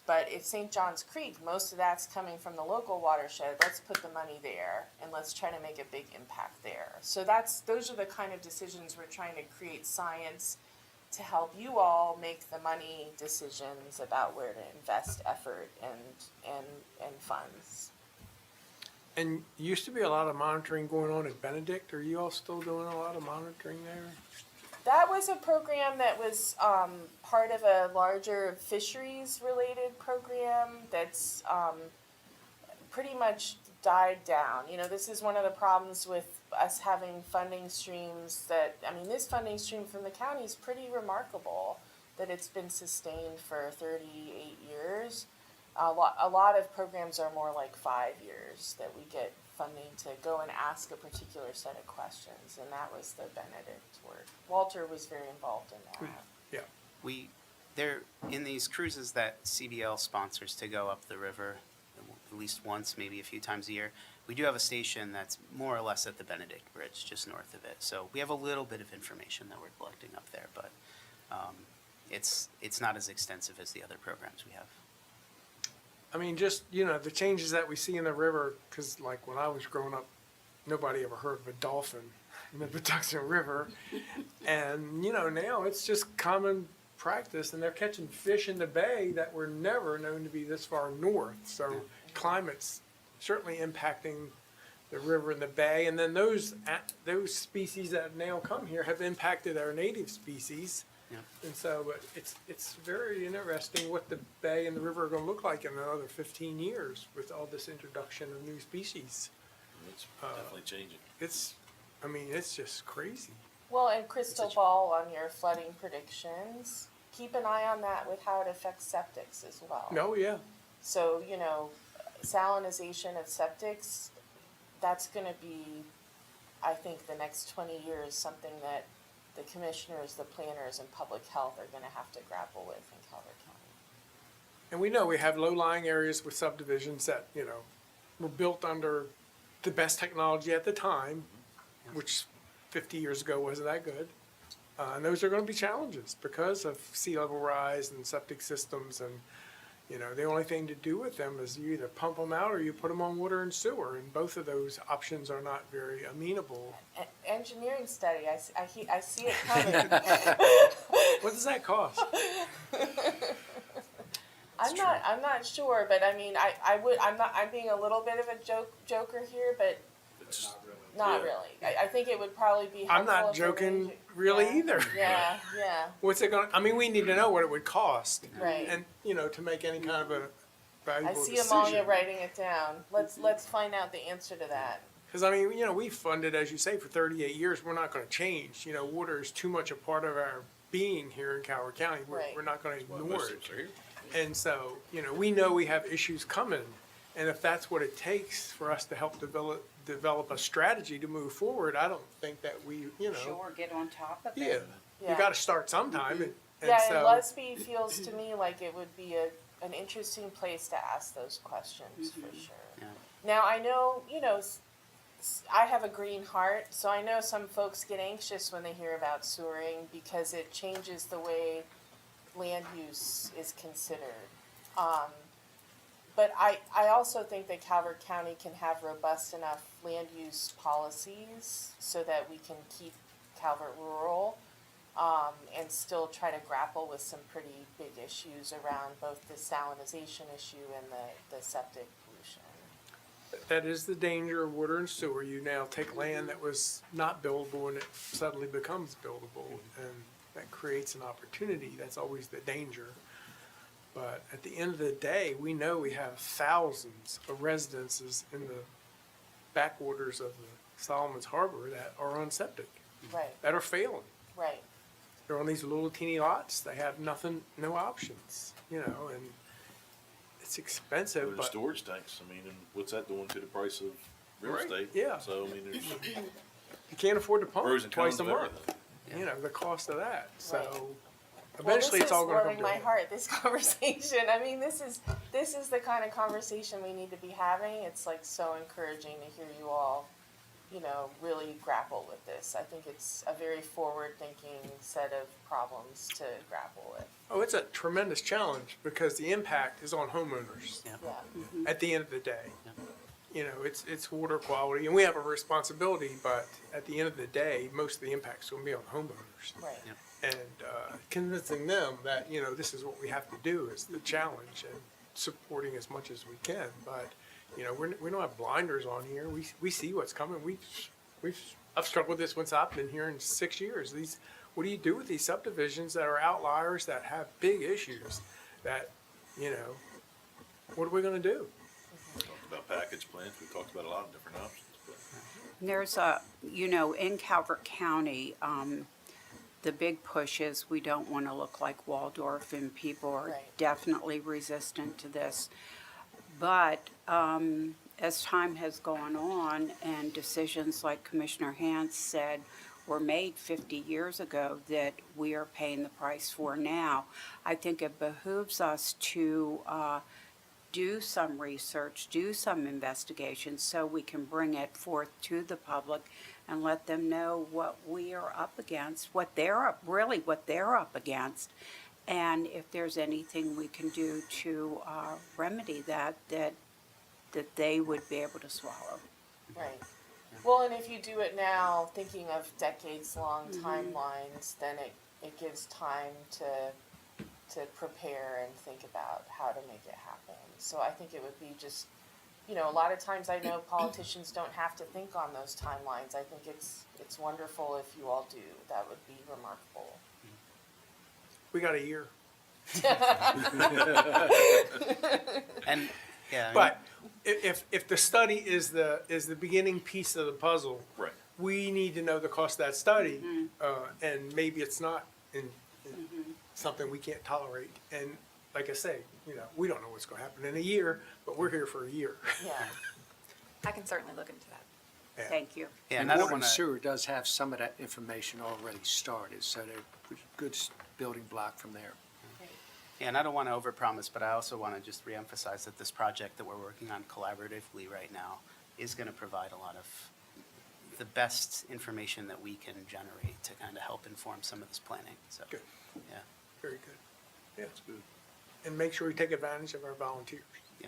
But if St. John's Creek, most of that's coming from the local watershed, let's put the money there and let's try to make a big impact there. So those are the kind of decisions we're trying to create science to help you all make the money decisions about where to invest effort and funds. And used to be a lot of monitoring going on in Benedict. Are you all still doing a lot of monitoring there? That was a program that was part of a larger fisheries-related program that's pretty much died down. This is one of the problems with us having funding streams this funding stream from the county is pretty remarkable that it's been sustained for 38 years. A lot of programs are more like 5 years that we get funding to go and ask a particular set of questions, and that was the Benedict work. Walter was very involved in that. Yeah. They're in these cruises that CBL sponsors to go up the river at least once, maybe a few times a year. We do have a station that's more or less at the Benedict Bridge, just north of it. So we have a little bit of information that we're collecting up there, but it's not as extensive as the other programs we have. I mean, just, the changes that we see in the river, because like when I was growing up, nobody ever heard of a dolphin in the Patuxent River. And, now it's just common practice, and they're catching fish in the bay that were never known to be this far north. So climate's certainly impacting the river and the bay. And then those species that now come here have impacted our native species. Yeah. And so it's very interesting what the bay and the river are going to look like in another 15 years with all this introduction of new species. It's definitely changing. It's just crazy. Well, and crystal ball on your flooding predictions. Keep an eye on that with how it affects septics as well. Oh, yeah. So, salinization of septics, that's going to be, I think, the next 20 years, something that the commissioners, the planners, and public health are going to have to grapple with in Calvert County. And we know we have low-lying areas with subdivisions that, you know, were built under the best technology at the time, which 50 years ago wasn't that good. And those are going to be challenges because of sea level rise and septic systems. And, you know, the only thing to do with them is you either pump them out or you put them on water and sewer. And both of those options are not very amenable. Engineering study, I see it coming. What does that cost? I'm not sure, but I mean, I'm being a little bit of a joker here, but not really. I think it would probably be helpful. I'm not if we joking arrange it- really yeah, either. Yeah, yeah, What's it going to, I mean, we need to know what it would cost. Right. And, you know, to make any kind of a I valuable see decision. Amalia writing it down. Let's find out the answer to that. Because, I mean, you know, we've funded, as you say, for 38 years. We're not going to change. You know, water is too much a part of our being here in Calvert County. Right. We're not going to Well, ignore most it. of us are here. And so, you know, we know we have issues coming. And if that's what it takes for us to help develop a strategy to move forward, I don't think that we, you know. Sure, get on top of it. Yeah. Yeah. You got to start sometime. And Yeah, and so, Lusby feels to me like it would be an interesting place to ask those questions for sure. Yeah. Now, I know, you know, I have a green heart, so I know some folks get anxious when they hear about sewering because it changes the way land use is considered. But I also think that Calvert County can have robust enough land use policies so that we can keep Calvert rural, and still try to grapple with some pretty big issues around both the salinization issue and the septic pollution. that is the danger of water and sewer. You now take land that was not buildable and it suddenly becomes buildable. And that creates an opportunity. That's always the danger. But at the end of the day, we know we have thousands of residences in the backwaters of the Solomon's Harbor that are on septic, Right, that are failing. right. They're on these little teeny lots. They have nothing, no options, you know, and it's expensive, With the but storage tanks, I mean, and what's that doing to the price of real Right, estate? yeah. So, I mean, there's you can't afford to pump pros and twice cons a of month. everything. You know, the cost of that. So Right. eventually it's all going to come This is warming my down. heart, this conversation. I mean, this is the kind of conversation we need to be having. It's like so encouraging to hear you all, you know, really grapple with this. I think it's a very forward-thinking set of problems to grapple with. Oh, it's a tremendous challenge because the impact is on homeowners Yeah. Yeah. at the end of the day. You know, it's water quality and we have a responsibility, but at the end of the day, most of the impact's going to be on homeowners. Right. And convincing them that, you know, this is what we have to do is the challenge and supporting as much as we can. But, you know, we don't have blinders on here. We see what's coming. I've struggled with this once I've been here in 6 years. What do you do with these subdivisions that are outliers that have big issues that, you know, what are we going to do? We talked about package plans, we talked about a lot of different options, but. There's a, you know, in Calvert County, the big push is we don't want to look like Waldorf, and people are Right. definitely resistant to this. But as time has gone on and decisions like Commissioner Hans said were made 50 years ago that we are paying the price for now, I think it behooves us to do some research, do some investigation so we can bring it forth to the public and let them know what we are up against, what they're up against, and if there's anything we can do to remedy that they would be able to swallow. Right. Well, and if you do it now, thinking of decades-long timelines, then it gives time to prepare and think about how to make it happen. So I think it would be just, you know, a lot of times I know politicians don't have to think on those timelines. I think it's wonderful if you all do. That would be remarkable. We got a year. And, yeah. I mean, But if the study is the beginning piece of the puzzle, Right. we need to know the cost of that study, and maybe it's not in something we can't tolerate. And like I say, you know, we don't know what's going to happen in a year, but we're here for a year. Yeah. I can certainly look into that. Yeah. Thank you. Yeah, And and I don't water and want to. sewer does have some of that information already started, so they're a good building block from there. And I don't want to overpromise, but I also want to just reemphasize that this project that we're working on collaboratively right now is going to provide a lot of the best information that we can generate to kind of help inform some of this planning, so. Good. Yeah. Very good. Yeah. That's good. And make sure we take advantage of our volunteers. Yeah.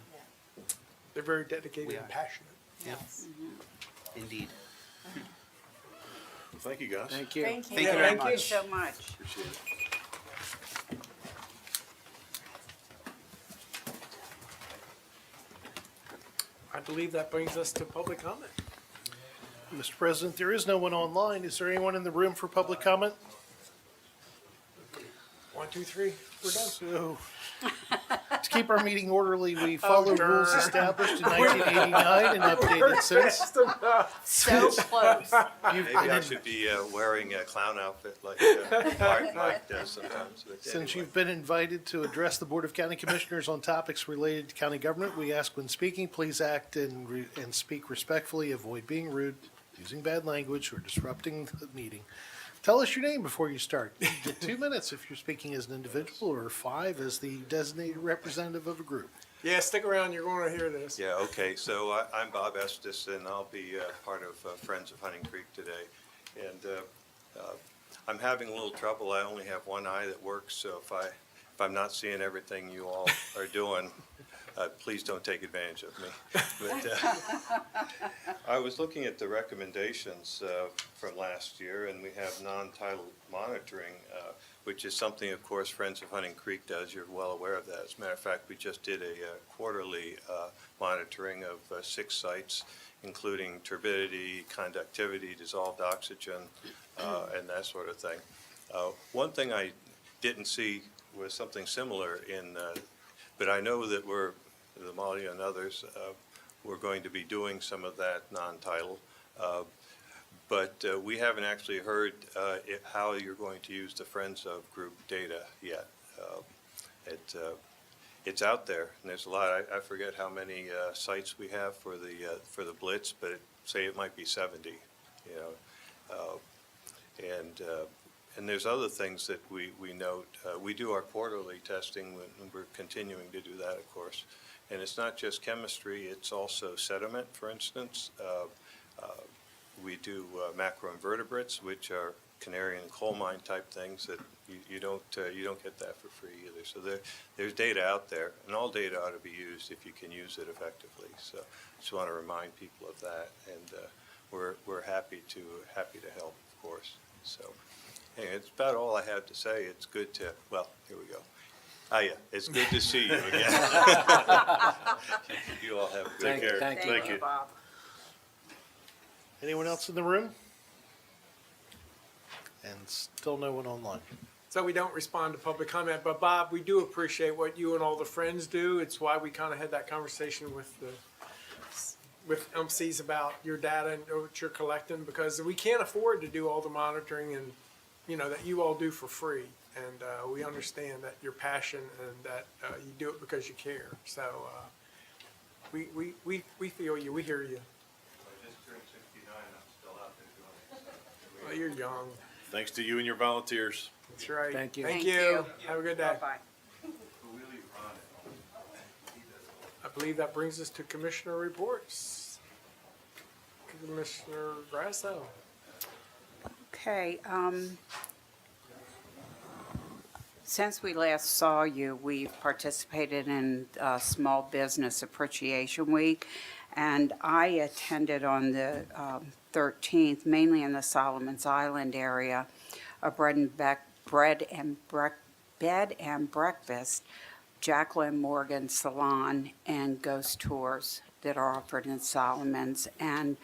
They're very dedicated We and are. passionate. Yes. Indeed. Thank you, guys. Thank you. Thank you. Thank you very thank you. much. So much. Appreciate it. I believe that brings us to public comment. Mr. President, there is no one online. Is there anyone in the room for public comment? 1, 2, 3, we're done. So, to keep our meeting orderly, we follow darn. rules established in 1989 and updated since. Fast enough. So close. You've- Maybe I should be wearing a clown outfit like Mike does sometimes. but Since anyway. you've been invited to address the Board of County Commissioners on topics related to county government, we ask when speaking, please act and speak respectfully, avoid being rude, using bad language, or disrupting the meeting. Tell us your name before you start. You get 2 minutes if you're speaking as an individual, or 5 as the designated representative of a group. Yeah, stick around, you're going to hear this. Yeah, okay, so I'm Bob Estes, and I'll be part of Friends of Hunting Creek today. And I'm having a little trouble. I only have one eye that works, so if I'm not seeing everything you all are doing, please don't take advantage of me. But I was looking at the recommendations from last year, and we have non-title monitoring, which is something, of course, Friends of Hunting Creek does. You're well aware of that. As a matter of fact, we just did a quarterly monitoring of 6 sites, including turbidity, conductivity, dissolved oxygen, and that sort of thing. One thing I didn't see was something similar but I know that the Molly and others, we're going to be doing some of that non-title. But we haven't actually heard how you're going to use the Friends of Group data yet. It's out there, and there's a lot. I forget how many sites we have for the Blitz, but say it might be 70, you know. And there's other things that we note. We do our quarterly testing, and we're continuing to do that, of course. And it's not just chemistry, it's also sediment, for instance. We do macroinvertebrates, which are canary and coal mine type things that you don't get that for free either. So there's data out there, and all data ought to be used if you can use it effectively. So just want to remind people of that, and we're happy to help, of course. So. Hey, it's about all I have to say. It's good to, well, here we go. Yeah, it's good to see you again. You all have a good care. Thank you, Bob. Anyone else in the room? And still no one online. So we don't respond to public comment, but Bob, we do appreciate what you and all the friends do. It's why we kind of had that conversation with MCs about your data and what you're collecting, because we can't afford to do all the monitoring and that you all do for free, and we understand that your passion and that you do it because you care. So we feel you, we hear you. I just turned 69, I'm still out there doing it. Well, you're young. Thanks to you and your volunteers. That's right. Thank you. Thank Thank you. you. Have a good day. Bye-bye. I believe that brings us to commissioner reports. Commissioner Grasso. Okay, since we last saw you, we've participated in Small Business Appreciation Week, and I attended on the 13th, mainly in the Solomons Island area, a bed and breakfast, Jacqueline Morgan Salon, and ghost tours that are offered in Solomons, and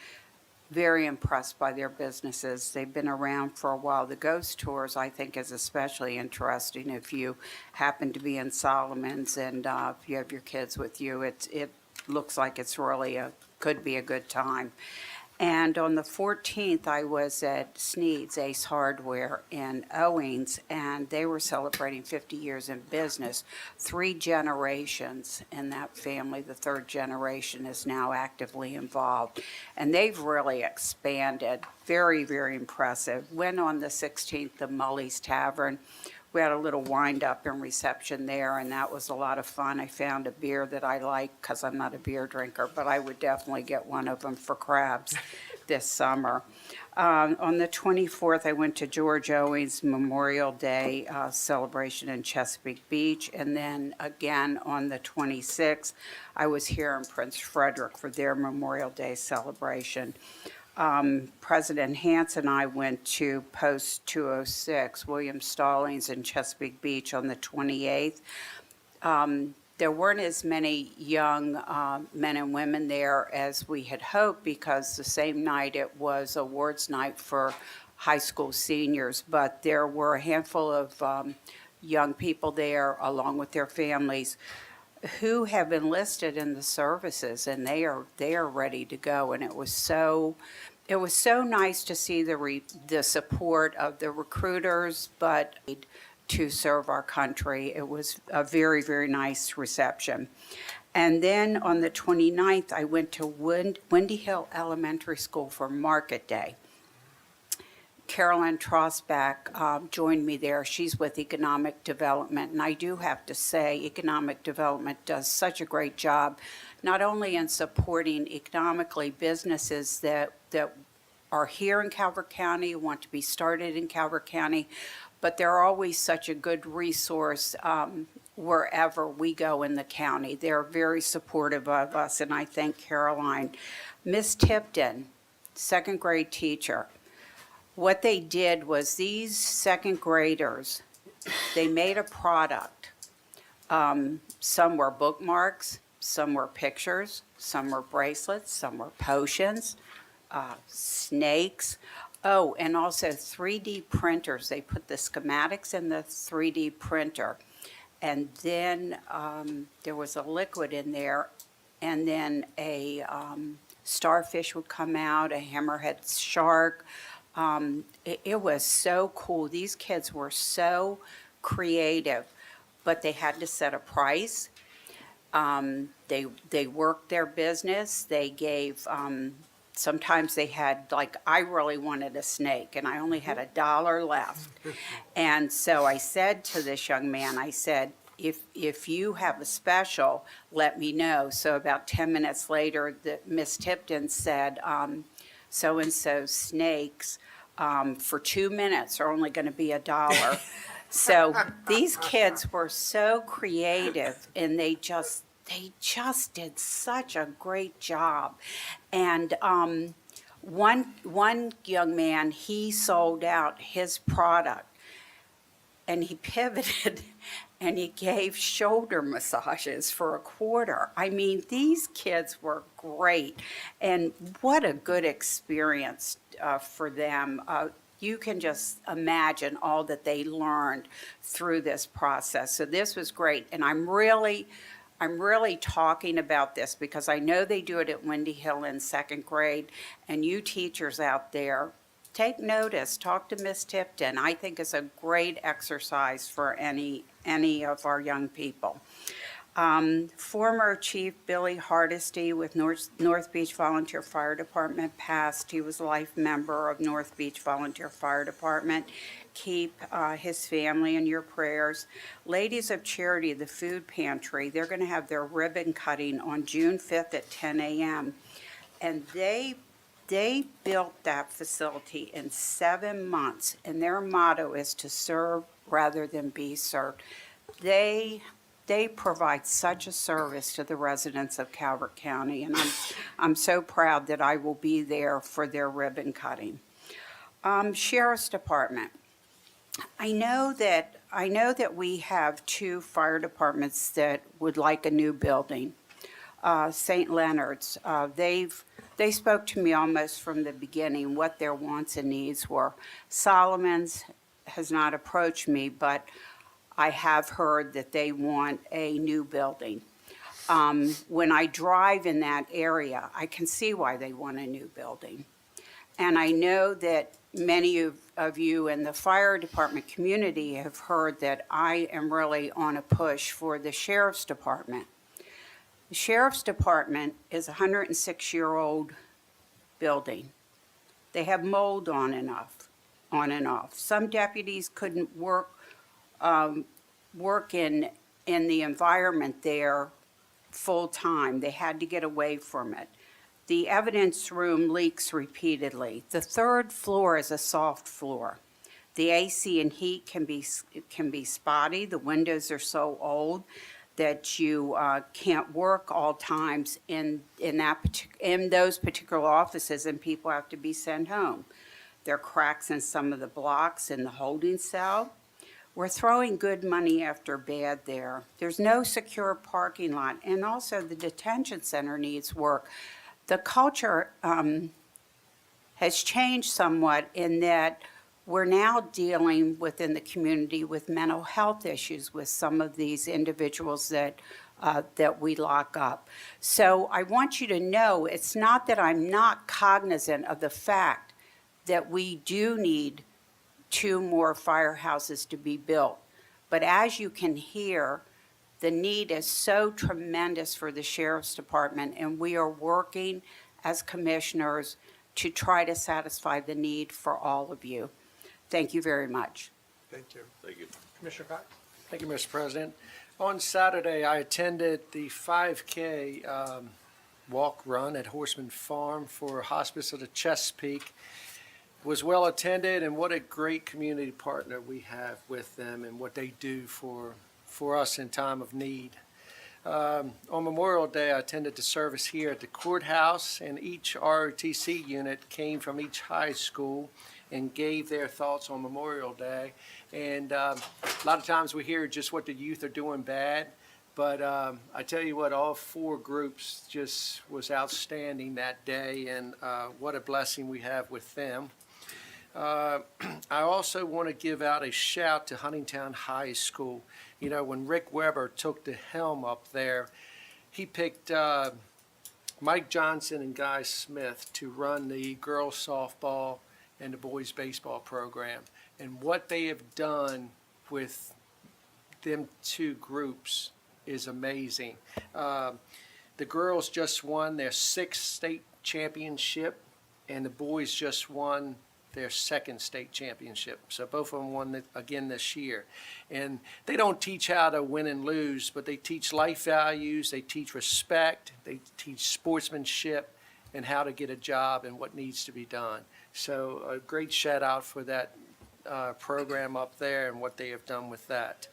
very impressed by their businesses. They've been around for a while. The ghost tours, I think, is especially interesting if you happen to be in Solomons and if you have your kids with you. It looks like it's really could be a good time. And on the 14th, I was at Sneed's Ace Hardware in Owings, and they were celebrating 50 years in business. 3 generations in that family. The 3rd generation is now actively involved. And they've really expanded. Very, very impressive. Went on the 16th to Mully's Tavern, we had a little wind-up and reception there, and that was a lot of fun. I found a beer that I like, because I'm not a beer drinker, but I would definitely get one of them for crabs this summer. On the 24th, I went to George Owings Memorial Day celebration in Chesapeake Beach, and then again on the 26th, I was here in Prince Frederick for their Memorial Day celebration. President Hance and I went to Post 206, William Stallings in Chesapeake Beach on the 28th. There weren't as many young men and women there as we had hoped, because the same night it was awards night for high school seniors, but there were a handful of young people there along with their families who have enlisted in the services, and they are ready to go. And it was so nice to see the support of the recruiters, but to serve our country. It was a very, very nice reception. And then on the 29th, I went to Windy Hill Elementary School for Market Day. Carolyn Trosbach joined me there. She's with Economic Development, and I do have to say Economic Development does such a great job, not only in supporting economically businesses that are here in Calvert County, want to be started in Calvert County, but they're always such a good resource wherever we go in the county. They're very supportive of us, and I thank Caroline. Miss Tipton, second grade teacher, what they did was these second graders, they made a product. Some were bookmarks, some were pictures, some were bracelets, some were potions, snakes. Oh, and also 3D printers. They put the schematics in the 3D printer. And then there was a liquid in there, and then a starfish would come out, a hammerhead shark. It was so cool. These kids were so creative, but they had to set a price. They worked their business. They gave, sometimes they had, like, I really wanted a snake, and I only had $1 left. And so I said to this young man, I said, if you have a special, let me know. So about 10 minutes later, Miss Tipton said, so-and-so snakes for 2 minutes are only going to be $1. So these kids were so creative, and they just did such a great job. And one young man, he sold out his product, and he pivoted and he gave shoulder massages for $0.25. I mean, these kids were great, and what a good experience for them. You can just imagine all that they learned through this process. So this was great, and I'm really talking about this because I know they do it at Windy Hill in second grade, and you teachers out there, take notice, talk to Miss Tipton. I think it's a great exercise for any of our young people. Former Chief Billy Hardesty with North Beach Volunteer Fire Department passed. He was a life member of North Beach Volunteer Fire Department. Keep his family in your prayers. Ladies of Charity, the food pantry, they're going to have their ribbon cutting on June 5th at 10 a.m. And they built that facility in 7 months, and their motto is to serve rather than be served. They provide such a service to the residents of Calvert County, and I'm so proud that I will be there for their ribbon cutting. Sheriff's Department. I know that we have 2 fire departments that would like a new building. St. Leonard's, they spoke to me almost from the beginning what their wants and needs were. Solomon's has not approached me, but I have heard that they want a new building. When I drive in that area, I can see why they want a new building. And I know that many of you in the fire department community have heard that I am really on a push for the Sheriff's Department. The Sheriff's Department is a 106-year-old building. They have mold on and off. Some deputies couldn't work work in the environment there full-time. They had to get away from it. The evidence room leaks repeatedly. The third floor is a soft floor. The AC and heat can be spotty. The windows are so old that you can't work all times in those particular offices, and people have to be sent home. There are cracks in some of the blocks in the holding cell. We're throwing good money after bad there. There's no secure parking lot, and also the detention center needs work. The culture has changed somewhat in that we're now dealing within the community with mental health issues with some of these individuals that we lock up. So I want you to know, it's not that I'm not cognizant of the fact that we do need 2 more firehouses to be built. But as you can hear, the need is so tremendous for the Sheriff's Department, and we are working as commissioners to try to satisfy the need for all of you. Thank you very much. Thank you. Thank you. Commissioner Cox? Thank you, Mr. President. On Saturday, I attended the 5K walk run at Horseman Farm for Hospice of the Chesapeake. It was well attended, and what a great community partner we have with them and what they do for us in time of need. On Memorial Day, I attended the service here at the courthouse, and each ROTC unit came from each high school and gave their thoughts on Memorial Day. And a lot of times we hear just what the youth are doing bad, but I tell you what, all 4 groups just was outstanding that day, and what a blessing we have with them. I also want to give out a shout to Huntingtown High School. You know, when Rick Weber took the helm up there, he picked Mike Johnson and Guy Smith to run the girls softball and the boys baseball program. And what they have done with them 2 groups is amazing. The girls just won their 6th state championship, and the boys just won their 2nd state championship. So both of them won again this year. And they don't teach how to win and lose, but they teach life values, they teach respect, they teach sportsmanship, and how to get a job and what needs to be done. So a great shout out for that program up there and what they have done with that.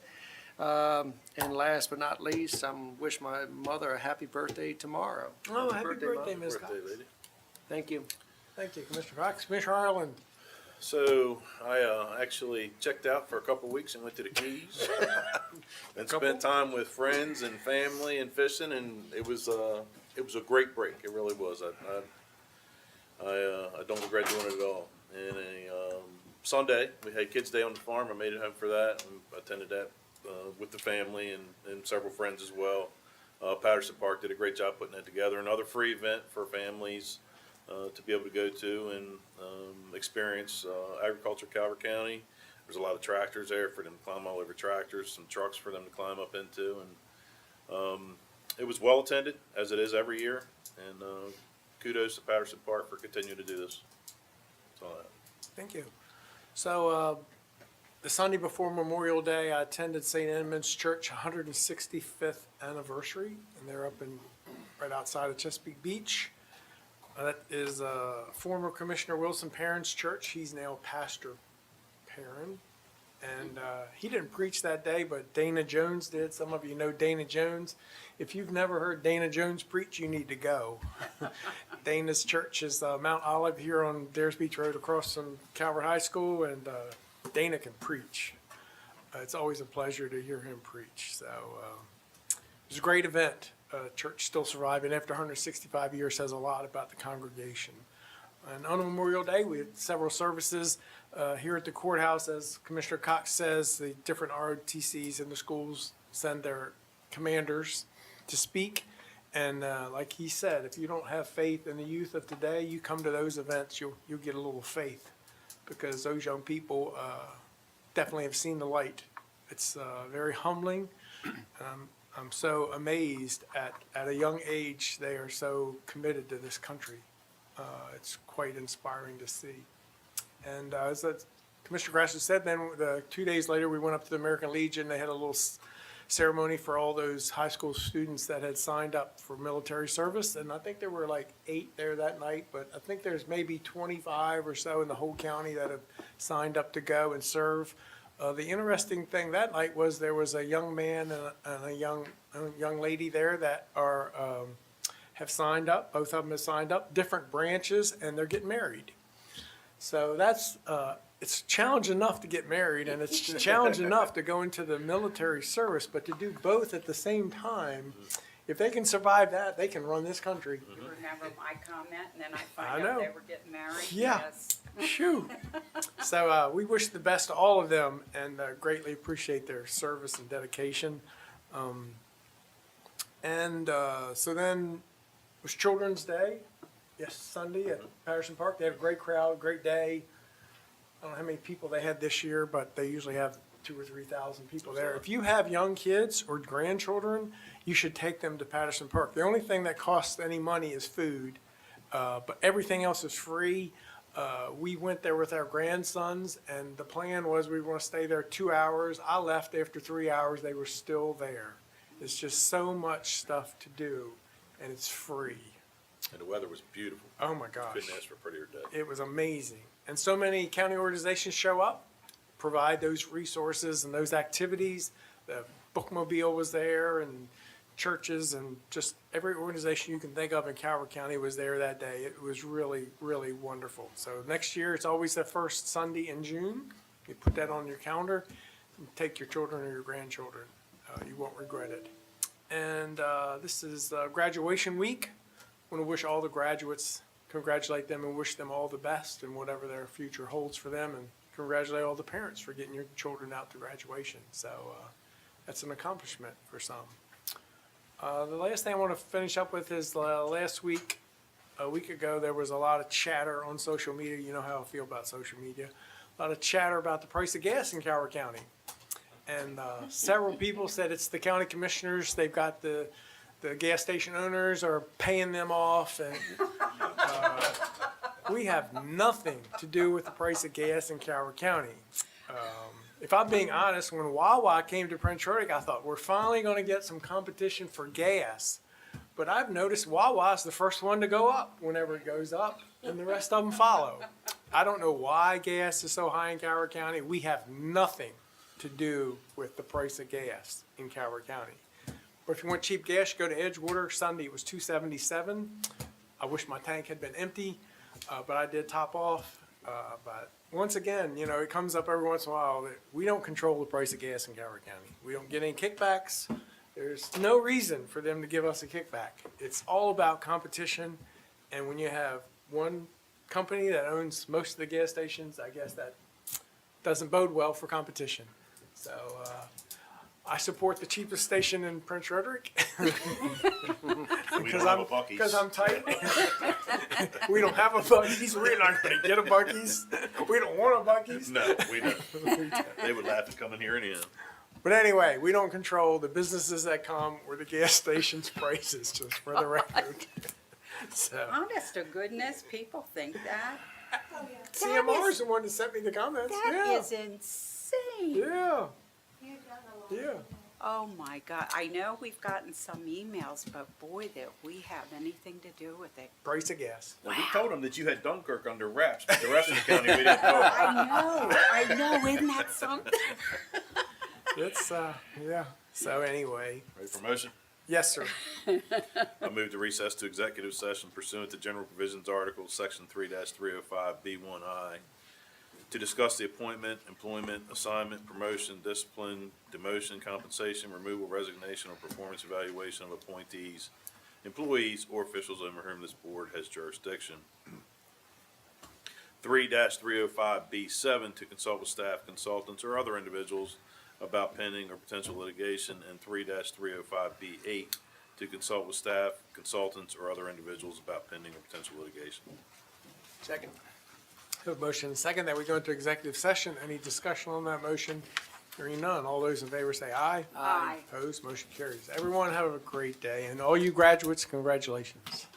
And last but not least, I wish my mother a happy birthday tomorrow. Oh, happy birthday, Mom. Ms. Cox. Thank you. Thank you, Commissioner Cox. Commissioner Ireland? So I actually checked out for a couple of weeks and went to the Keys and spent time with friends and family and fishing, and it was a great break. It really was. I don't regret doing it at all. And Sunday we had Kids Day on the farm. I made it home for that and attended that with the family and several friends as well. Patterson Park did a great job putting that together. Another free event for families to be able to go to and experience agriculture, Calvert County. There's a lot of tractors there for them to climb all over tractors, some trucks for them to climb up into, and it was well attended, as it is every year. And kudos to Patterson Park for continuing to do this. That's all I have. Thank you. So the Sunday before Memorial Day, I attended St. Edmund's Church 165th anniversary, and they're up right outside of Chesapeake Beach. That is former Commissioner Wilson Perrin's church. He's now Pastor Perrin. And he didn't preach that day, but Dana Jones did. Some of you know Dana Jones. If you've never heard Dana Jones preach, you need to go. Dana's church is Mount Olive here on Dares Beach Road across from Calvert High School, and Dana can preach. It's always a pleasure to hear him preach. So it was a great event. Church still surviving after 165 years says a lot about the congregation. And on Memorial Day, we had several services here at the courthouse. As Commissioner Cox says, the different ROTCs in the schools send their commanders to speak. And like he said, if you don't have faith in the youth of today, you come to those events, you'll get a little faith, because those young people definitely have seen the light. It's very humbling. I'm so amazed at a young age they are so committed to this country. It's quite inspiring to see. And as Commissioner Grasso said, then 2 days later, we went up to the American Legion. They had a little ceremony for all those high school students that had signed up for military service. And I think there were like 8 there that night, but I think there's maybe 25 or so in the whole county that have signed up to go and serve. The interesting thing that night was there was a young man and a young lady there that are, have signed up. Both of them have signed up, different branches, and they're getting married. So that's, it's a challenge enough to get married, and it's a challenge enough to go into the military service, but to do both at the same time, if they can survive that, they can run this country. You remember my comment, and then I I find know. out they were getting married? Yeah. Yes. Shoo. So we wish the best to all of them and greatly appreciate their service and dedication. So then it was Children's Day, yes, Sunday at Patterson Park. They had a great crowd, great day. I don't know how many people they had this year, but they usually have 2,000 or 3,000 people there. If you have young kids or grandchildren, you should take them to Patterson Park. The only thing that costs any money is food, but everything else is free. We went there with our grandsons, and the plan was we were going to stay there 2 hours. I left after 3 hours. They were still there. It's just so much stuff to do, and it's free. And the weather was beautiful. Oh, my gosh. Couldn't ask for a prettier day. It was amazing. And so many county organizations show up, provide those resources and those activities. The bookmobile was there, and churches, and just every organization you can think of in Calvert County was there that day. It was really, really wonderful. So next year, it's always the first Sunday in June. You put that on your calendar, and take your children or your grandchildren. You won't regret it. And this is graduation week. I want to wish all the graduates, congratulate them and wish them all the best in whatever their future holds for them, and congratulate all the parents for getting your children out to graduation. So that's an accomplishment for some. The last thing I want to finish up with is last week, a week ago, there was a lot of chatter on social media. You know how I feel about social media. A lot of chatter about the price of gas in Calvert County. And several people said it's the county commissioners. They've got the gas station owners are paying them off. And we have nothing to do with the price of gas in Calvert County. If I'm being honest, when Wawa came to Prince Rhodey, I thought, we're finally going to get some competition for gas. But I've noticed Wawa's the first one to go up whenever it goes up, and the rest of them follow. I don't know why gas is so high in Calvert County. We have nothing to do with the price of gas in Calvert County. But if you want cheap gas, you go to Edgewater. Sunday it was $2.77. I wish my tank had been empty, but I did top off. But once again, you know, it comes up every once in a while that we don't control the price of gas in Calvert County. We don't get any kickbacks. There's no reason for them to give us a kickback. It's all about competition, and when you have one company that owns most of the gas stations, I guess that doesn't bode well for competition. So I support the cheapest station in Prince Frederick. Because I'm tight. We don't have a Buc-ee's. We're not going to get a Buc-ee's. We don't want a Buc-ee's. No, we don't. They would laugh at coming here anyhow. But anyway, we don't control the businesses that come or the gas station's prices, just for the record. So Honest to goodness, people think that. CMR's the one that sent me the comments. That Yeah. is insane. Yeah. Yeah. Oh, my God. I know we've gotten some emails, but boy, that we have anything to do with it. Price of gas. Now, we told them that you had Dunkirk under wraps, but the rest of the county, we didn't know. I know. Isn't that something? It's, yeah. So anyway. Ready for motion? Yes, sir. I move to recess to executive session pursuant to General Provisions Article, Section 3-305B1I, to discuss the appointment, employment, assignment, promotion, discipline, demotion, compensation, removal, resignation, or performance evaluation of appointees, employees, or officials over whom this board has jurisdiction. 3-305B7, to consult with staff, consultants, or other individuals about pending or potential litigation, and 3-305B8, to consult with staff, consultants, or other individuals about pending or potential litigation. Second. Have a motion and a second that we go into executive session. Any discussion on that motion? Hearing none. All those in favor say aye. Aye. Opposed? Motion carries. Everyone have a great day. And all you graduates, congratulations.